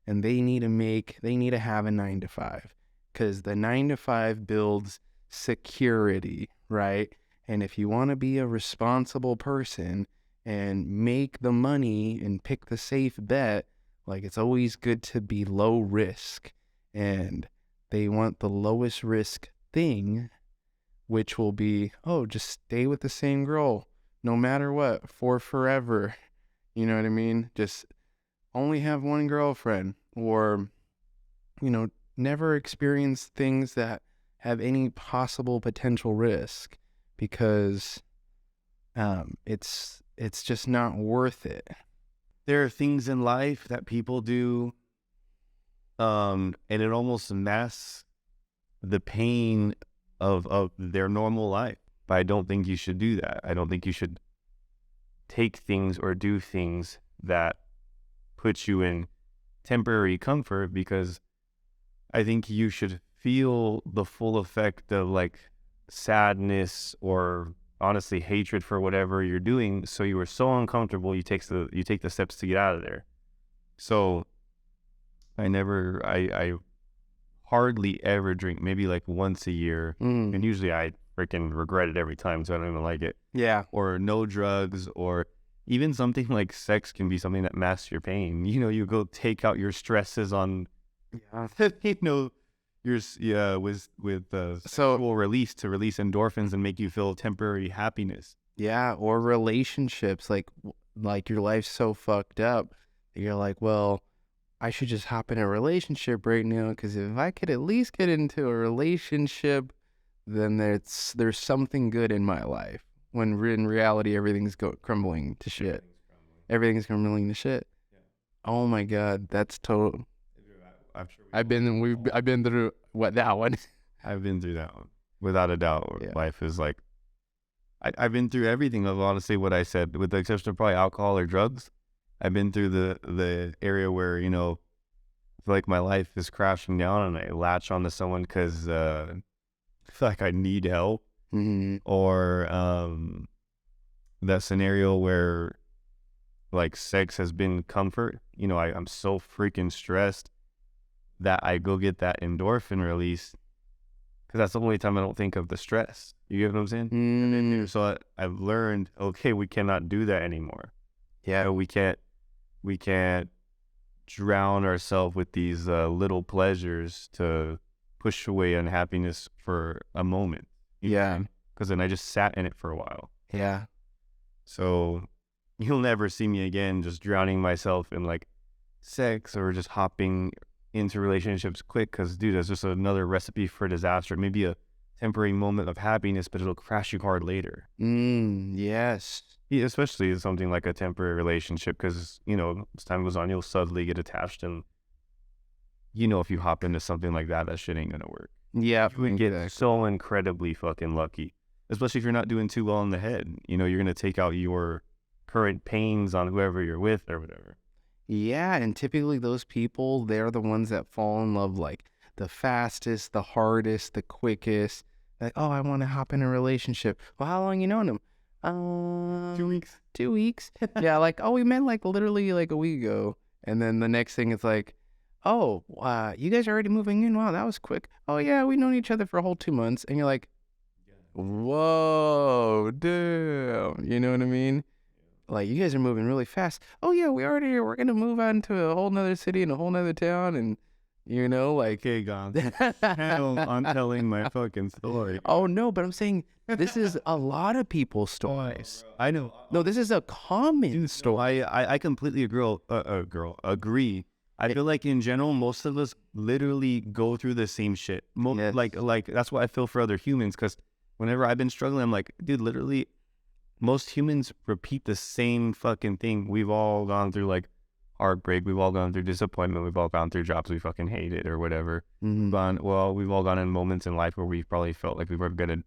and they need to have a 9 to 5 because the 9 to 5 builds security, right? And if you want to be a responsible person and make the money and pick the safe bet, like it's always good to be low risk. And they want the lowest risk thing, which will be, just stay with the same girl no matter what for forever. You know what I mean? Just only have one girlfriend, or, never experience things that have any possible potential risk because it's just not worth it. There are things in life that people do, and it almost masks the pain of their normal life. But I don't think you should do that. I don't think you should take things or do things that put you in temporary comfort, because I think you should feel the full effect of like sadness or honestly hatred for whatever you're doing. So you are so uncomfortable, you take the steps to get out of there. So I hardly ever drink, maybe like once a year. And usually I freaking regret it every time, so I don't even like it. Yeah. Or no drugs, or even something like sex can be something that masks your pain. You know, you go take out your stresses on, you know, with sexual release to release endorphins and make you feel temporary happiness. Yeah, or relationships, like your life's so fucked up that you're like, well, I should just hop in a relationship right now, because if I could at least get into a relationship, then there's something good in my life. When in reality, everything's crumbling to shit. Everything's crumbling to shit. Yeah. Oh my God, that's total. I'm sure I've been through that one. I've been through that one without a doubt. Yeah. Life is like, I've been through everything of honestly what I said, with the exception of probably alcohol or drugs. I've been through the area where, you know, I feel like my life is crashing down and I latch onto someone because I feel like I need help. Or that scenario where like sex has been comfort. You know, I'm so freaking stressed that I go get that endorphin release, because that's the only time I don't think of the stress. You get what I'm saying? So I've learned, okay, we cannot do that anymore. Yeah. We can't drown ourselves with these little pleasures to push away unhappiness for a moment. Yeah. Because then I just sat in it for a while. Yeah. So you'll never see me again just drowning myself in like sex or just hopping into relationships quick, because dude, that's just another recipe for disaster. Maybe a temporary moment of happiness, but it'll crash you hard later. Yes. Yeah, especially something like a temporary relationship, because, you know, as time goes on, you'll subtly get attached, and you know, if you hop into something like that, that shit ain't gonna work. Yeah. You would get so incredibly fucking lucky, especially if you're not doing too well in the head. You know, you're gonna take out your current pains on whoever you're with or whatever. Yeah, and typically those people, they're the ones that fall in love like the fastest, the hardest, the quickest. Like, oh, I want to hop in a relationship. Well, how long you known him? 2 weeks. 2 weeks. Yeah, like, oh, we met like literally like a week ago. And then the next thing is like, oh, you guys are already moving in? Wow, that was quick. Oh yeah, we've known each other for a whole 2 months. And you're like, whoa, damn. You know what I mean? Like, you guys are moving really fast. Oh yeah, we're going to move on to a whole nother city and a whole nother town. And, you know, like. Okay, gone. I'm telling my fucking story. Oh no, but I'm saying this is a lot of people's stories. I know. No, this is a common story. I completely agree. I feel like in general, most of us literally go through the same shit. Yes. Like that's what I feel for other humans, because whenever I've been struggling, I'm like, dude, literally, most humans repeat the same fucking thing. We've all gone through like heartbreak. We've all gone through disappointment. We've all gone through jobs we fucking hated or whatever. We've all gone in moments in life where we probably felt like we weren't gonna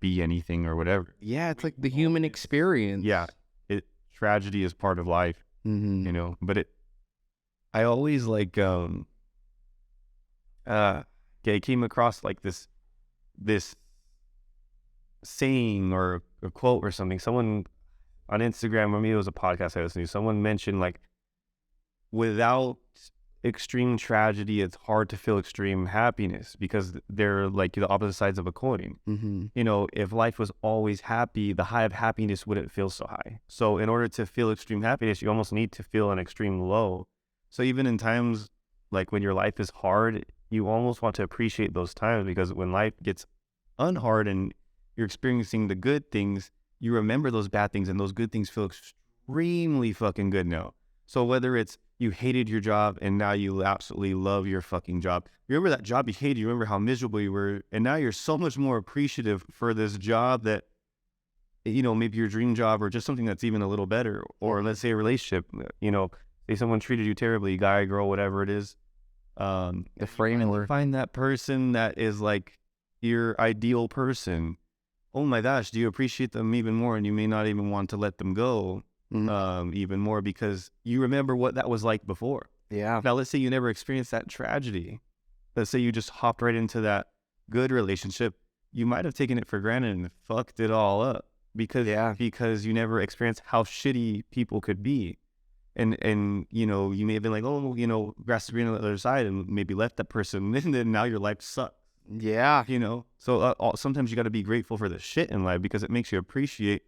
be anything or whatever. Yeah, it's like the human experience. Yeah, tragedy is part of life, you know. But I always like came across like this saying or a quote or something. Someone on Instagram, or maybe it was a podcast I listened to, someone mentioned like, without extreme tragedy, it's hard to feel extreme happiness, because they're like the opposite sides of a coin. You know, if life was always happy, the high of happiness wouldn't feel so high. So in order to feel extreme happiness, you almost need to feel an extreme low. So even in times like when your life is hard, you almost want to appreciate those times, because when life gets unhard and you're experiencing the good things, you remember those bad things, and those good things feel extremely fucking good now. So whether it's you hated your job and now you absolutely love your fucking job. You remember that job you hated, you remember how miserable you were, and now you're so much more appreciative for this job that, you know, maybe your dream job or just something that's even a little better. Or let's say a relationship, you know, say someone treated you terribly, guy, girl, whatever it is. The framework. Find that person that is like your ideal person. Oh my gosh, do you appreciate them even more? And you may not even want to let them go even more, because you remember what that was like before. Yeah. Now, let's say you never experienced that tragedy. Let's say you just hopped right into that good relationship. You might have taken it for granted and fucked it all up because you never experienced how shitty people could be. And you may have been like, oh, grass is green on the other side, and maybe left that person, and then now your life sucks. Yeah. So sometimes you got to be grateful for the shit in life because it makes you appreciate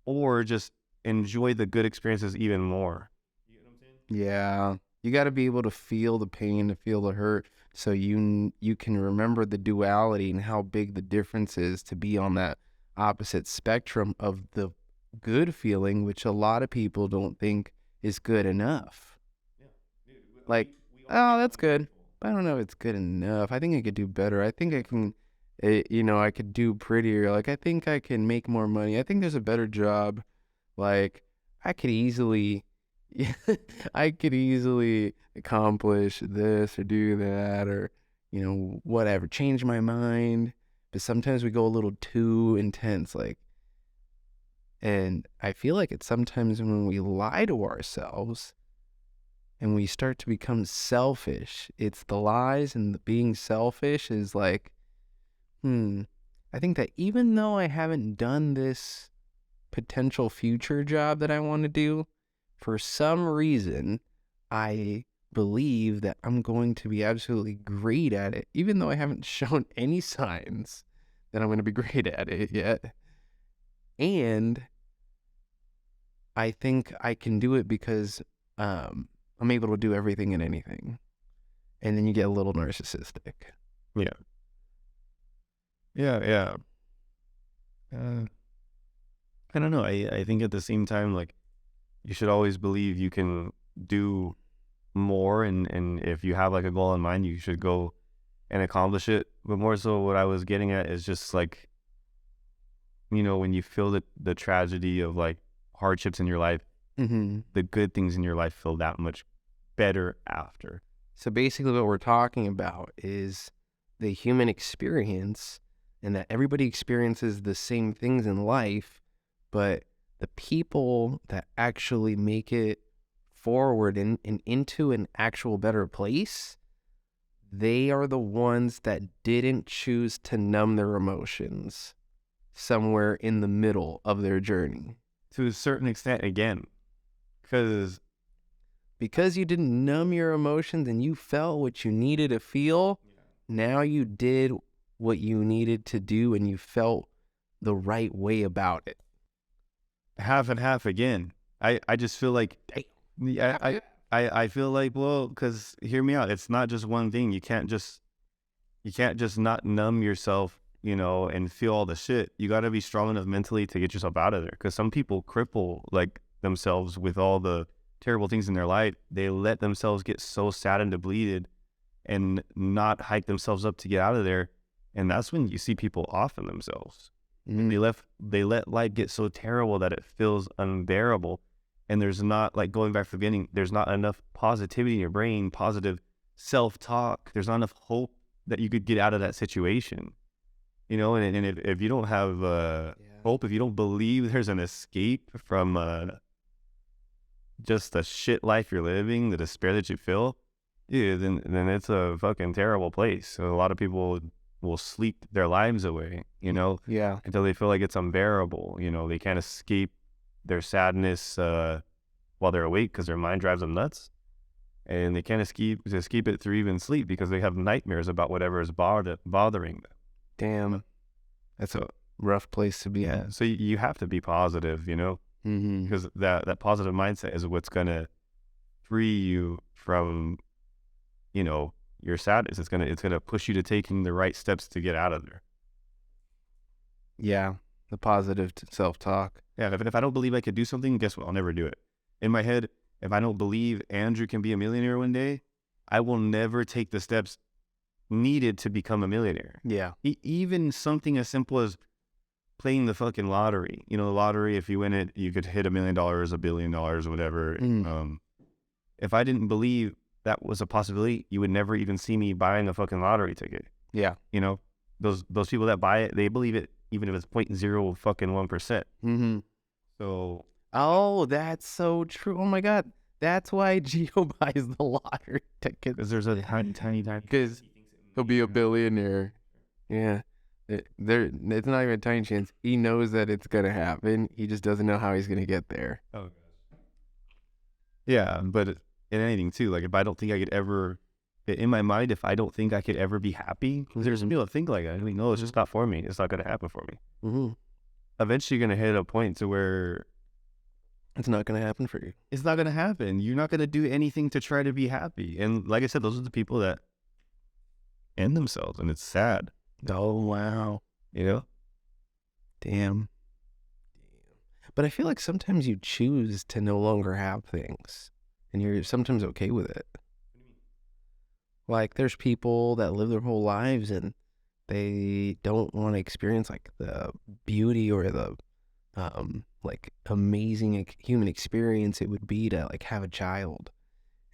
or just enjoy the good experiences even more. You know what I'm saying? Yeah. You got to be able to feel the pain, to feel the hurt, so you can remember the duality and how big the difference is to be on that opposite spectrum of the good feeling, which a lot of people don't think is good enough. Yeah, dude. Like, We all oh, get that's good, ungrateful. but I don't know if it's good enough. I think I could do better. I think I can, I could do prettier. Like, I think I can make more money. I think there's a better job. Like, I could easily, I could easily accomplish this or do that or, whatever, change my mind. But sometimes we go a little too intense, like, and I feel like it's sometimes when we lie to ourselves and we start to become selfish. It's the lies and the being selfish is like, I think that even though I haven't done this potential future job that I want to do, for some reason, I believe that I'm going to be absolutely great at it, even though I haven't shown any signs that I'm going to be great at it yet. And I think I can do it because I'm able to do everything and anything. And then you get a little narcissistic. Yeah. Yeah, yeah. I don't know. I think at the same time, like, you should always believe you can do more, and if you have like a goal in mind, you should go and accomplish it. But more so, what I was getting at is just like, when you feel the tragedy of like hardships in your life, Mm-hmm. the good things in your life feel that much better after. So basically what we're talking about is the human experience and that everybody experiences the same things in life, but the people that actually make it forward and into an actual better place, they are the ones that didn't choose to numb their emotions somewhere in the middle of their journey. To a certain extent, again, because you didn't numb your emotions and you felt what you needed to feel, now you did what you needed to do and you felt the right way about it. half and half again. I just feel like, I feel like, well, because hear me out. It's not just one thing. You can't just not numb yourself, and feel all the shit. You got to be strong enough mentally to get yourself out of there. Because some people cripple like themselves with all the terrible things in their life. They let themselves get so sad and depleted and not hike themselves up to get out of there. And that's when you see people offing themselves. They let life get so terrible that it feels unbearable. And there's not, like, going back to the beginning, there's not enough positivity in your brain, positive self-talk. There's not enough hope that you could get out of that situation. And if you don't have hope, if you don't believe there's an escape from just the shit life you're living, the despair that you feel, then it's a fucking terrible place. So a lot of people will sleep their lives away, Yeah. until they feel like it's unbearable. They can't escape their sadness while they're awake because their mind drives them nuts. And they can't escape it through even sleep because they have nightmares about whatever is bothering them. Damn. That's a rough place to be. Yeah. So you have to be positive, Mm-hmm. because that positive mindset is what's going to free you from, your sadness. It's gonna push you to taking the right steps to get out of there. Yeah. The positive self-talk. Yeah. If I don't believe I could do something, guess what? I'll never do it. In my head, if I don't believe Andrew can be a millionaire one day, I will never take the steps needed to become a millionaire. Yeah. Even something as simple as playing the fucking lottery. The lottery, if you win it, you could hit $1 million, $1 billion, or whatever. If I didn't believe that was a possibility, you would never even see me buying a fucking lottery ticket. Yeah. Those people that buy it, they believe it, even if it's 0.0 fucking 1%. Mm-hmm. So, Oh, that's so true. Oh my God. That's why Gio buys the lottery ticket. because there's a tiny. Because he'll be a billionaire. Yeah. It's not even a tiny chance. He knows that it's going to happen. He just doesn't know how he's going to get there. Oh, Yeah, but in anything too, like if I don't think I could ever, in my mind, if I don't think I could ever be happy, 'cause there's people that think like that. I mean, no, it's just not for me. It's not going to happen for me. Mm-hmm. Eventually, you're going to hit a point to where It's not going to happen for you. it's not going to happen. You're not going to do anything to try to be happy. And like I said, those are the people that end themselves, and it's sad. Oh, wow. You know? Damn. But I feel like sometimes you choose to no longer have things, and you're sometimes okay with it. Like, there's people that live their whole lives and they don't want to experience like the beauty or the like amazing human experience it would be to like have a child.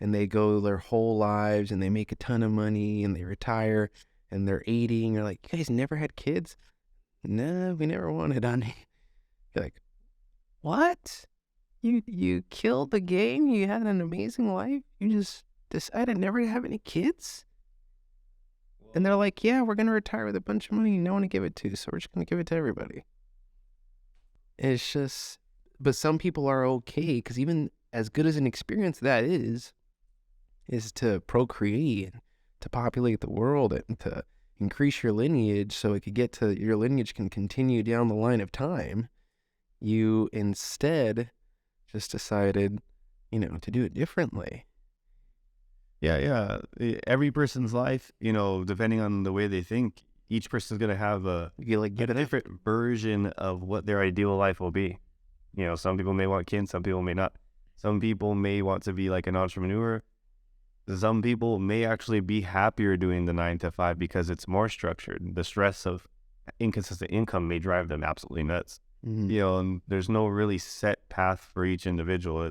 And they go their whole lives and they make a ton of money and they retire and they're 80 and you're like, you guys never had kids? No, we never wanted, honey. You're like, what? You killed the game? You had an amazing life? You just decided never to have any kids? And they're like, yeah, we're going to retire with a bunch of money no one to give it to, so we're just going to give it to everybody. It's just, but some people are okay, because even as good as an experience that is to procreate, to populate the world, and to increase your lineage so it could get to, your lineage can continue down the line of time. You instead just decided, to do it differently. Yeah. Every person's life, depending on the way they think, each person's going to have a different version of what their ideal life will be. Some people may want kids, some people may not. Some people may want to be like an entrepreneur. Some people may actually be happier doing the 9 to 5 because it's more structured. The stress of inconsistent income may drive them absolutely nuts. Mm-hmm. And there's no really set path for each individual.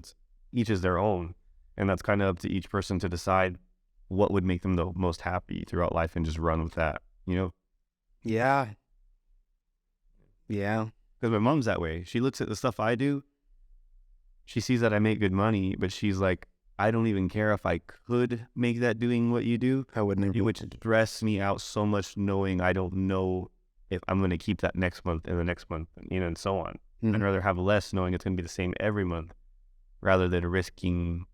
Each is their own. And that's kind of up to each person to decide what would make them the most happy throughout life and just run with that, Yeah. Yeah. Because my mom's that way. She looks at the stuff I do. She sees that I make good money, but she's like, I don't even care if I could make that doing what you do. I wouldn't. It would stress me out so much knowing I don't know if I'm going to keep that next month and the next month, and so on. Mm-hmm. I'd rather have less knowing it's going to be the same every month rather than risking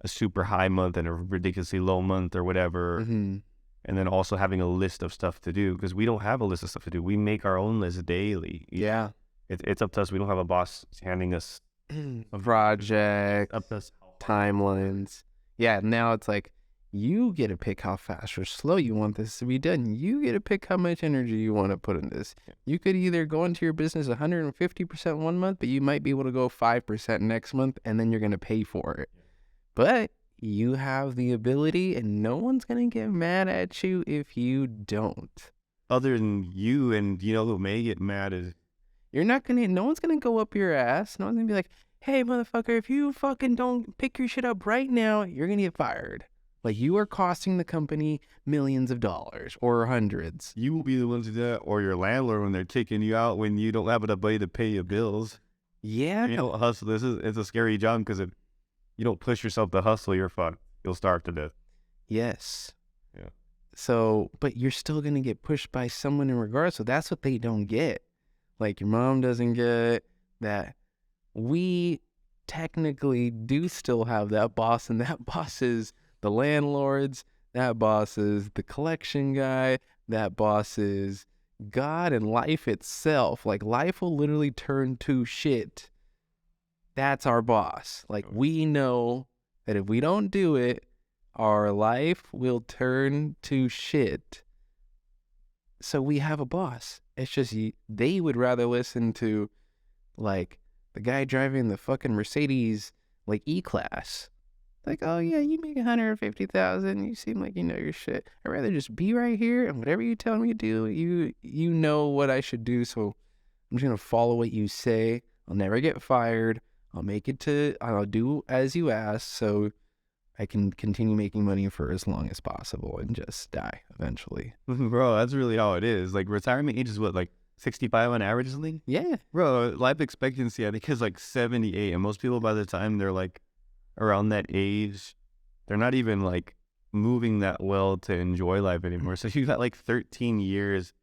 a super high month and a ridiculously low month or whatever. Mm-hmm. And then also having a list of stuff to do, because we don't have a list of stuff to do. We make our own list daily. Yeah. It's up to us. We don't have a boss handing us a project, up to us. Timelines. Yeah, now it's like, you get to pick how fast or slow you want this to be done. You get to pick how much energy you want to put in this. Yeah. You could either go into your business 150% one month, but you might be able to go 5% next month, and then you're going to pay for it. Yeah. But you have the ability, and no one's going to get mad at you if you don't. Other than you, and who may get mad is... No one's going to go up your ass. No one's going to be like, hey, motherfucker, if you fucking don't pick your shit up right now, you're going to get fired. Like, you are costing the company millions of dollars or hundreds. You will be the one to do that, or your landlord when they're kicking you out when you don't have enough money to pay your bills. Yeah. Hustle. It's a scary job, because if you don't push yourself to hustle, you're fucked. You'll starve to death. Yes. Yeah. So, but you're still going to get pushed by someone in regards. So that's what they don't get. Like, your mom doesn't get that. We technically do still have that boss, and that boss is the landlords, that boss is the collection guy, that boss is God and life itself. Like, life will literally turn to shit. That's our boss. Like, we know that if we don't do it, our life will turn to shit. So we have a boss. It's just they would rather listen to, like, the guy driving the fucking Mercedes, like, E-Class. Like, oh, yeah, you make $150,000. You seem like you know your shit. I'd rather just be right here, and whatever you tell me to do, you know what I should do, so I'm just going to follow what you say. I'll never get fired. I'll do as you ask, so I can continue making money for as long as possible and just die eventually. Bro, that's really how it is. Like, retirement age is what, like 65 on average or something? Yeah. Bro, life expectancy, I think, is like 78. And most people, by the time they're like around that age, they're not even like moving that well to enjoy life anymore. So you got like 13 years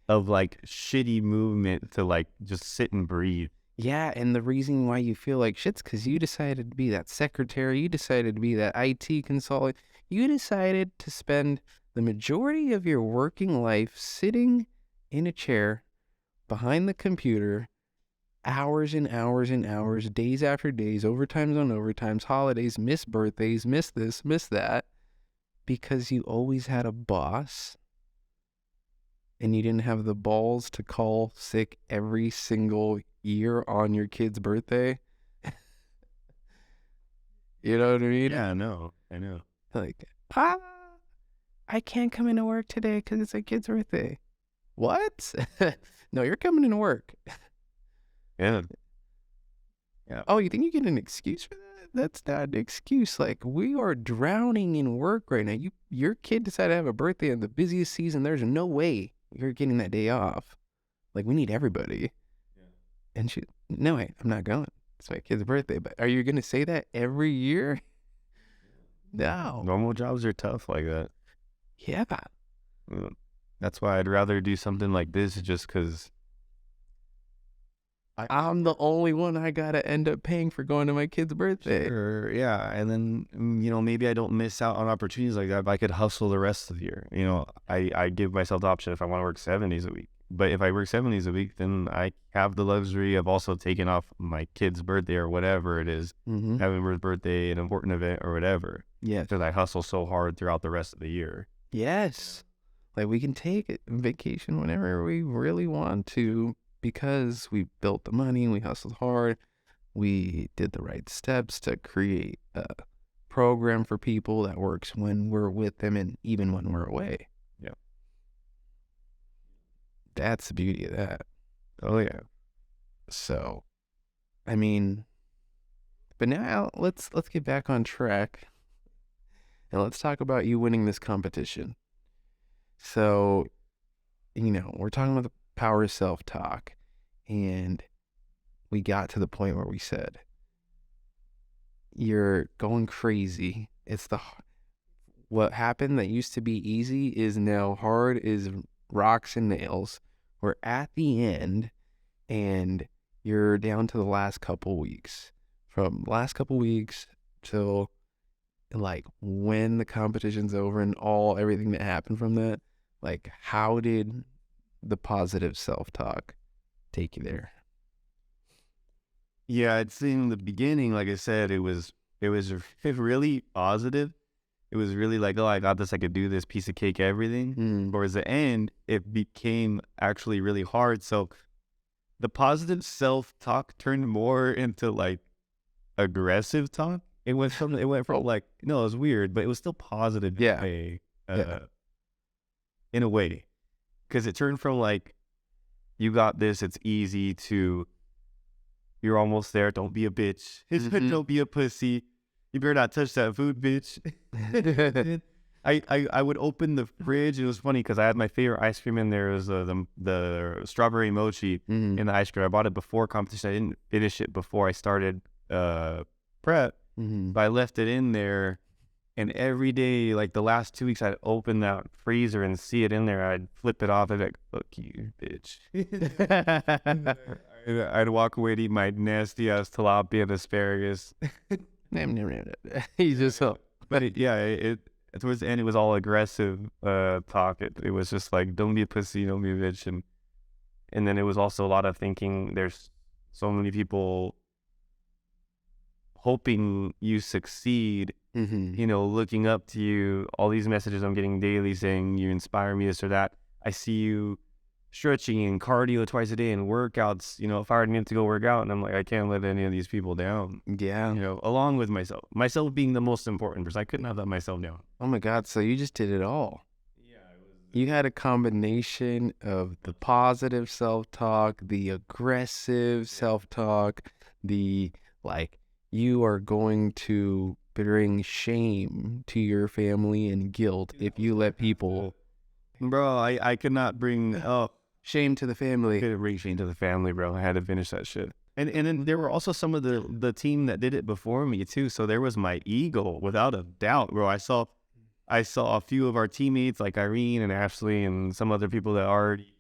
of like shitty movement to like just sit and breathe. Yeah, and the reason why you feel like shit's because you decided to be that secretary, you decided to be that IT consultant, you decided to spend the majority of your working life sitting in a chair behind the computer, hours and hours and hours, days after days, overtimes on overtimes, holidays, miss birthdays, miss this, miss that, because you always had a boss and you didn't have the balls to call sick every single year on your kid's birthday. You know what I mean? Yeah, I know. Like, ah, I can't come into work today because it's a kid's birthday. What? No, you're coming into work. Yeah. Oh, you think you get an excuse for that? That's not an excuse. Like, we are drowning in work right now. Your kid decided to have a birthday in the busiest season. There's no way you're getting that day off. Like, we need everybody. And no, I'm not going. It's my kid's birthday. But are you going to say that every year? No. Normal jobs are tough like that. Yeah. That's why I'd rather do something like this just because I'm the only one I got to end up paying for going to my kid's birthday. Sure, yeah. And then, maybe I don't miss out on opportunities like that, but I could hustle the rest of the year. I give myself the option if I want to work 7 days a week. But if I work 7 days a week, then I have the luxury of also taking off my kid's birthday or whatever it is, having his birthday, an important event or whatever. Yes. Because I hustle so hard throughout the rest of the year. Yes. Like, we can take a vacation whenever we really want to because we built the money, we hustled hard, we did the right steps to create a program for people that works when we're with them and even when we're away. Yeah. That's the beauty of that. Oh, yeah. So, I mean, but now let's get back on track and let's talk about you winning this competition. So, we're talking about the power of self-talk, and we got to the point where we said, you're going crazy. What happened that used to be easy is now hard as rocks and nails. We're at the end, and you're down to the last couple weeks. From last couple weeks till like when the competition's over and everything that happened from that, like, how did the positive self-talk take you there? Yeah, I'd say in the beginning, like I said, it was really positive. It was really like, oh, I got this, I could do this, piece of cake, everything. Towards the end, it became actually really hard. So the positive self-talk turned more into like aggressive talk. It went from like, no, it was weird, but it was still positive Yeah. In a way. Because it turned from like, you got this, it's easy, to you're almost there, don't be a bitch. Don't be a pussy. You better not touch that food, bitch. I would open the fridge. It was funny because I had my favorite ice cream in there. It was the strawberry mochi in the ice cream. I bought it before competition. I didn't finish it before I started prep. But I left it in there. And every day, like the last 2 weeks, I'd open that freezer and see it in there. I'd flip it off and be like, fuck you, bitch. I'd walk away to eat my nasty ass tilapia and asparagus. He just But towards the end, it was all aggressive talk. It was just like, don't be a pussy, don't be a bitch. And then it was also a lot of thinking, there's so many people hoping you succeed, looking up to you. All these messages I'm getting daily saying you inspire me, this or that. I see you stretching and cardio twice a day and workouts, if I already need to go work out, and I'm like, I can't let any of these people down. Yeah. Along with myself being the most important person. I couldn't have let myself down. Oh my God. So you just did it all. Yeah. You had a combination of the positive self-talk, the aggressive self-talk, the like, you are going to bring shame to your family and guilt if you let people. Bro, I could not bring shame to the family. I couldn't bring shame to the family, bro. I had to finish that shit. And then there were also some of the team that did it before me too. So there was my ego, without a doubt, bro. I saw a few of our teammates like Irene and Ashley and some other people that already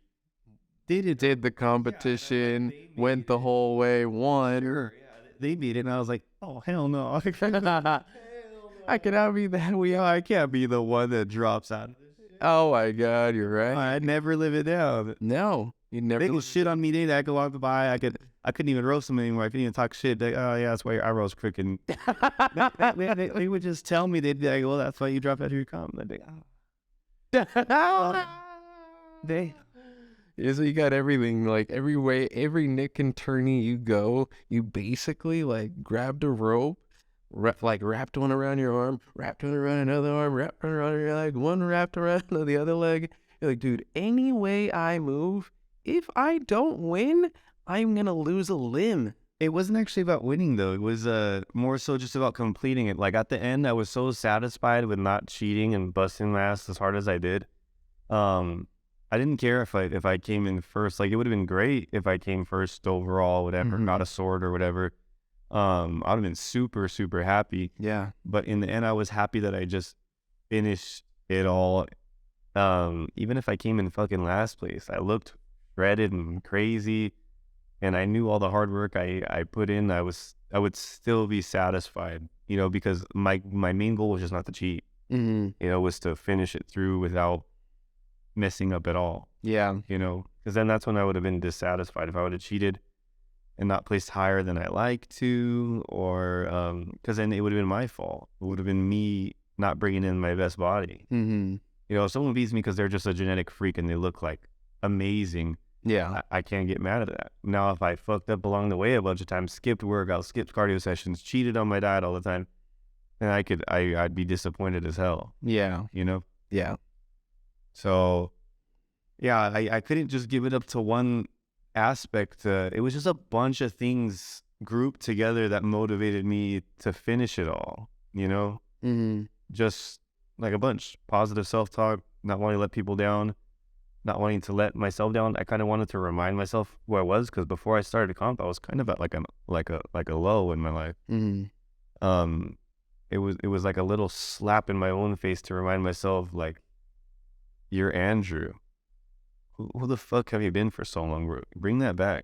did the competition, went the whole way, won. Sure, yeah, they beat it, and I was like, oh hell no, I cannot be that I can't be the one that drops out. Oh my God, you're right. I'd never live it down. No, you never. They could shit on me. I could walk by. I couldn't even roast them anymore. I couldn't even talk shit. Oh yeah, that's why your eyebrows crooked. They would just tell me. They'd be like, well, that's why you drop out of your comment. I'd be like, Yeah, so you got everything, like every way, every nick and turny you go, you basically like grabbed a rope, wrapped one around your arm, wrapped one around another arm, wrapped one around your leg, one wrapped around the other leg. You're like, dude, any way I move, if I don't win, I'm gonna lose a limb. It wasn't actually about winning though. It was more so just about completing it. Like at the end, I was so satisfied with not cheating and busting my ass as hard as I did. I didn't care if I came in first. Like it would have been great if I came first overall, whatever, got a sword or whatever. I'd have been super, super happy. Yeah. But in the end, I was happy that I just finished it all. Even if I came in fucking last place, I looked shredded and crazy, and I knew all the hard work I put in. I would still be satisfied, you know, because my main goal was just not to cheat. Mm-hmm. You know, was to finish it through without messing up at all. Yeah. You know, because then that's when I would have been dissatisfied if I would have cheated and not placed higher than I like to, or because then it would have been my fault. It would have been me not bringing in my best body. Mm-hmm. You know, if someone beats me because they're just a genetic freak and they look like amazing, Yeah. I can't get mad at that. Now, if I fucked up along the way a bunch of times, skipped workouts, skipped cardio sessions, cheated on my diet all the time, then I'd be disappointed as hell. Yeah. You know? Yeah. So, yeah, I couldn't just give it up to one aspect. It was just a bunch of things grouped together that motivated me to finish it all, you know? Mm-hmm. Just like a bunch. Positive self-talk, not wanting to let people down, not wanting to let myself down. I kind of wanted to remind myself who I was, because before I started comp, I was kind of at like a low in my life. Mm-hmm. It was like a little slap in my own face to remind myself, like, you're Andrew. Who the fuck have you been for so long? Bring that back.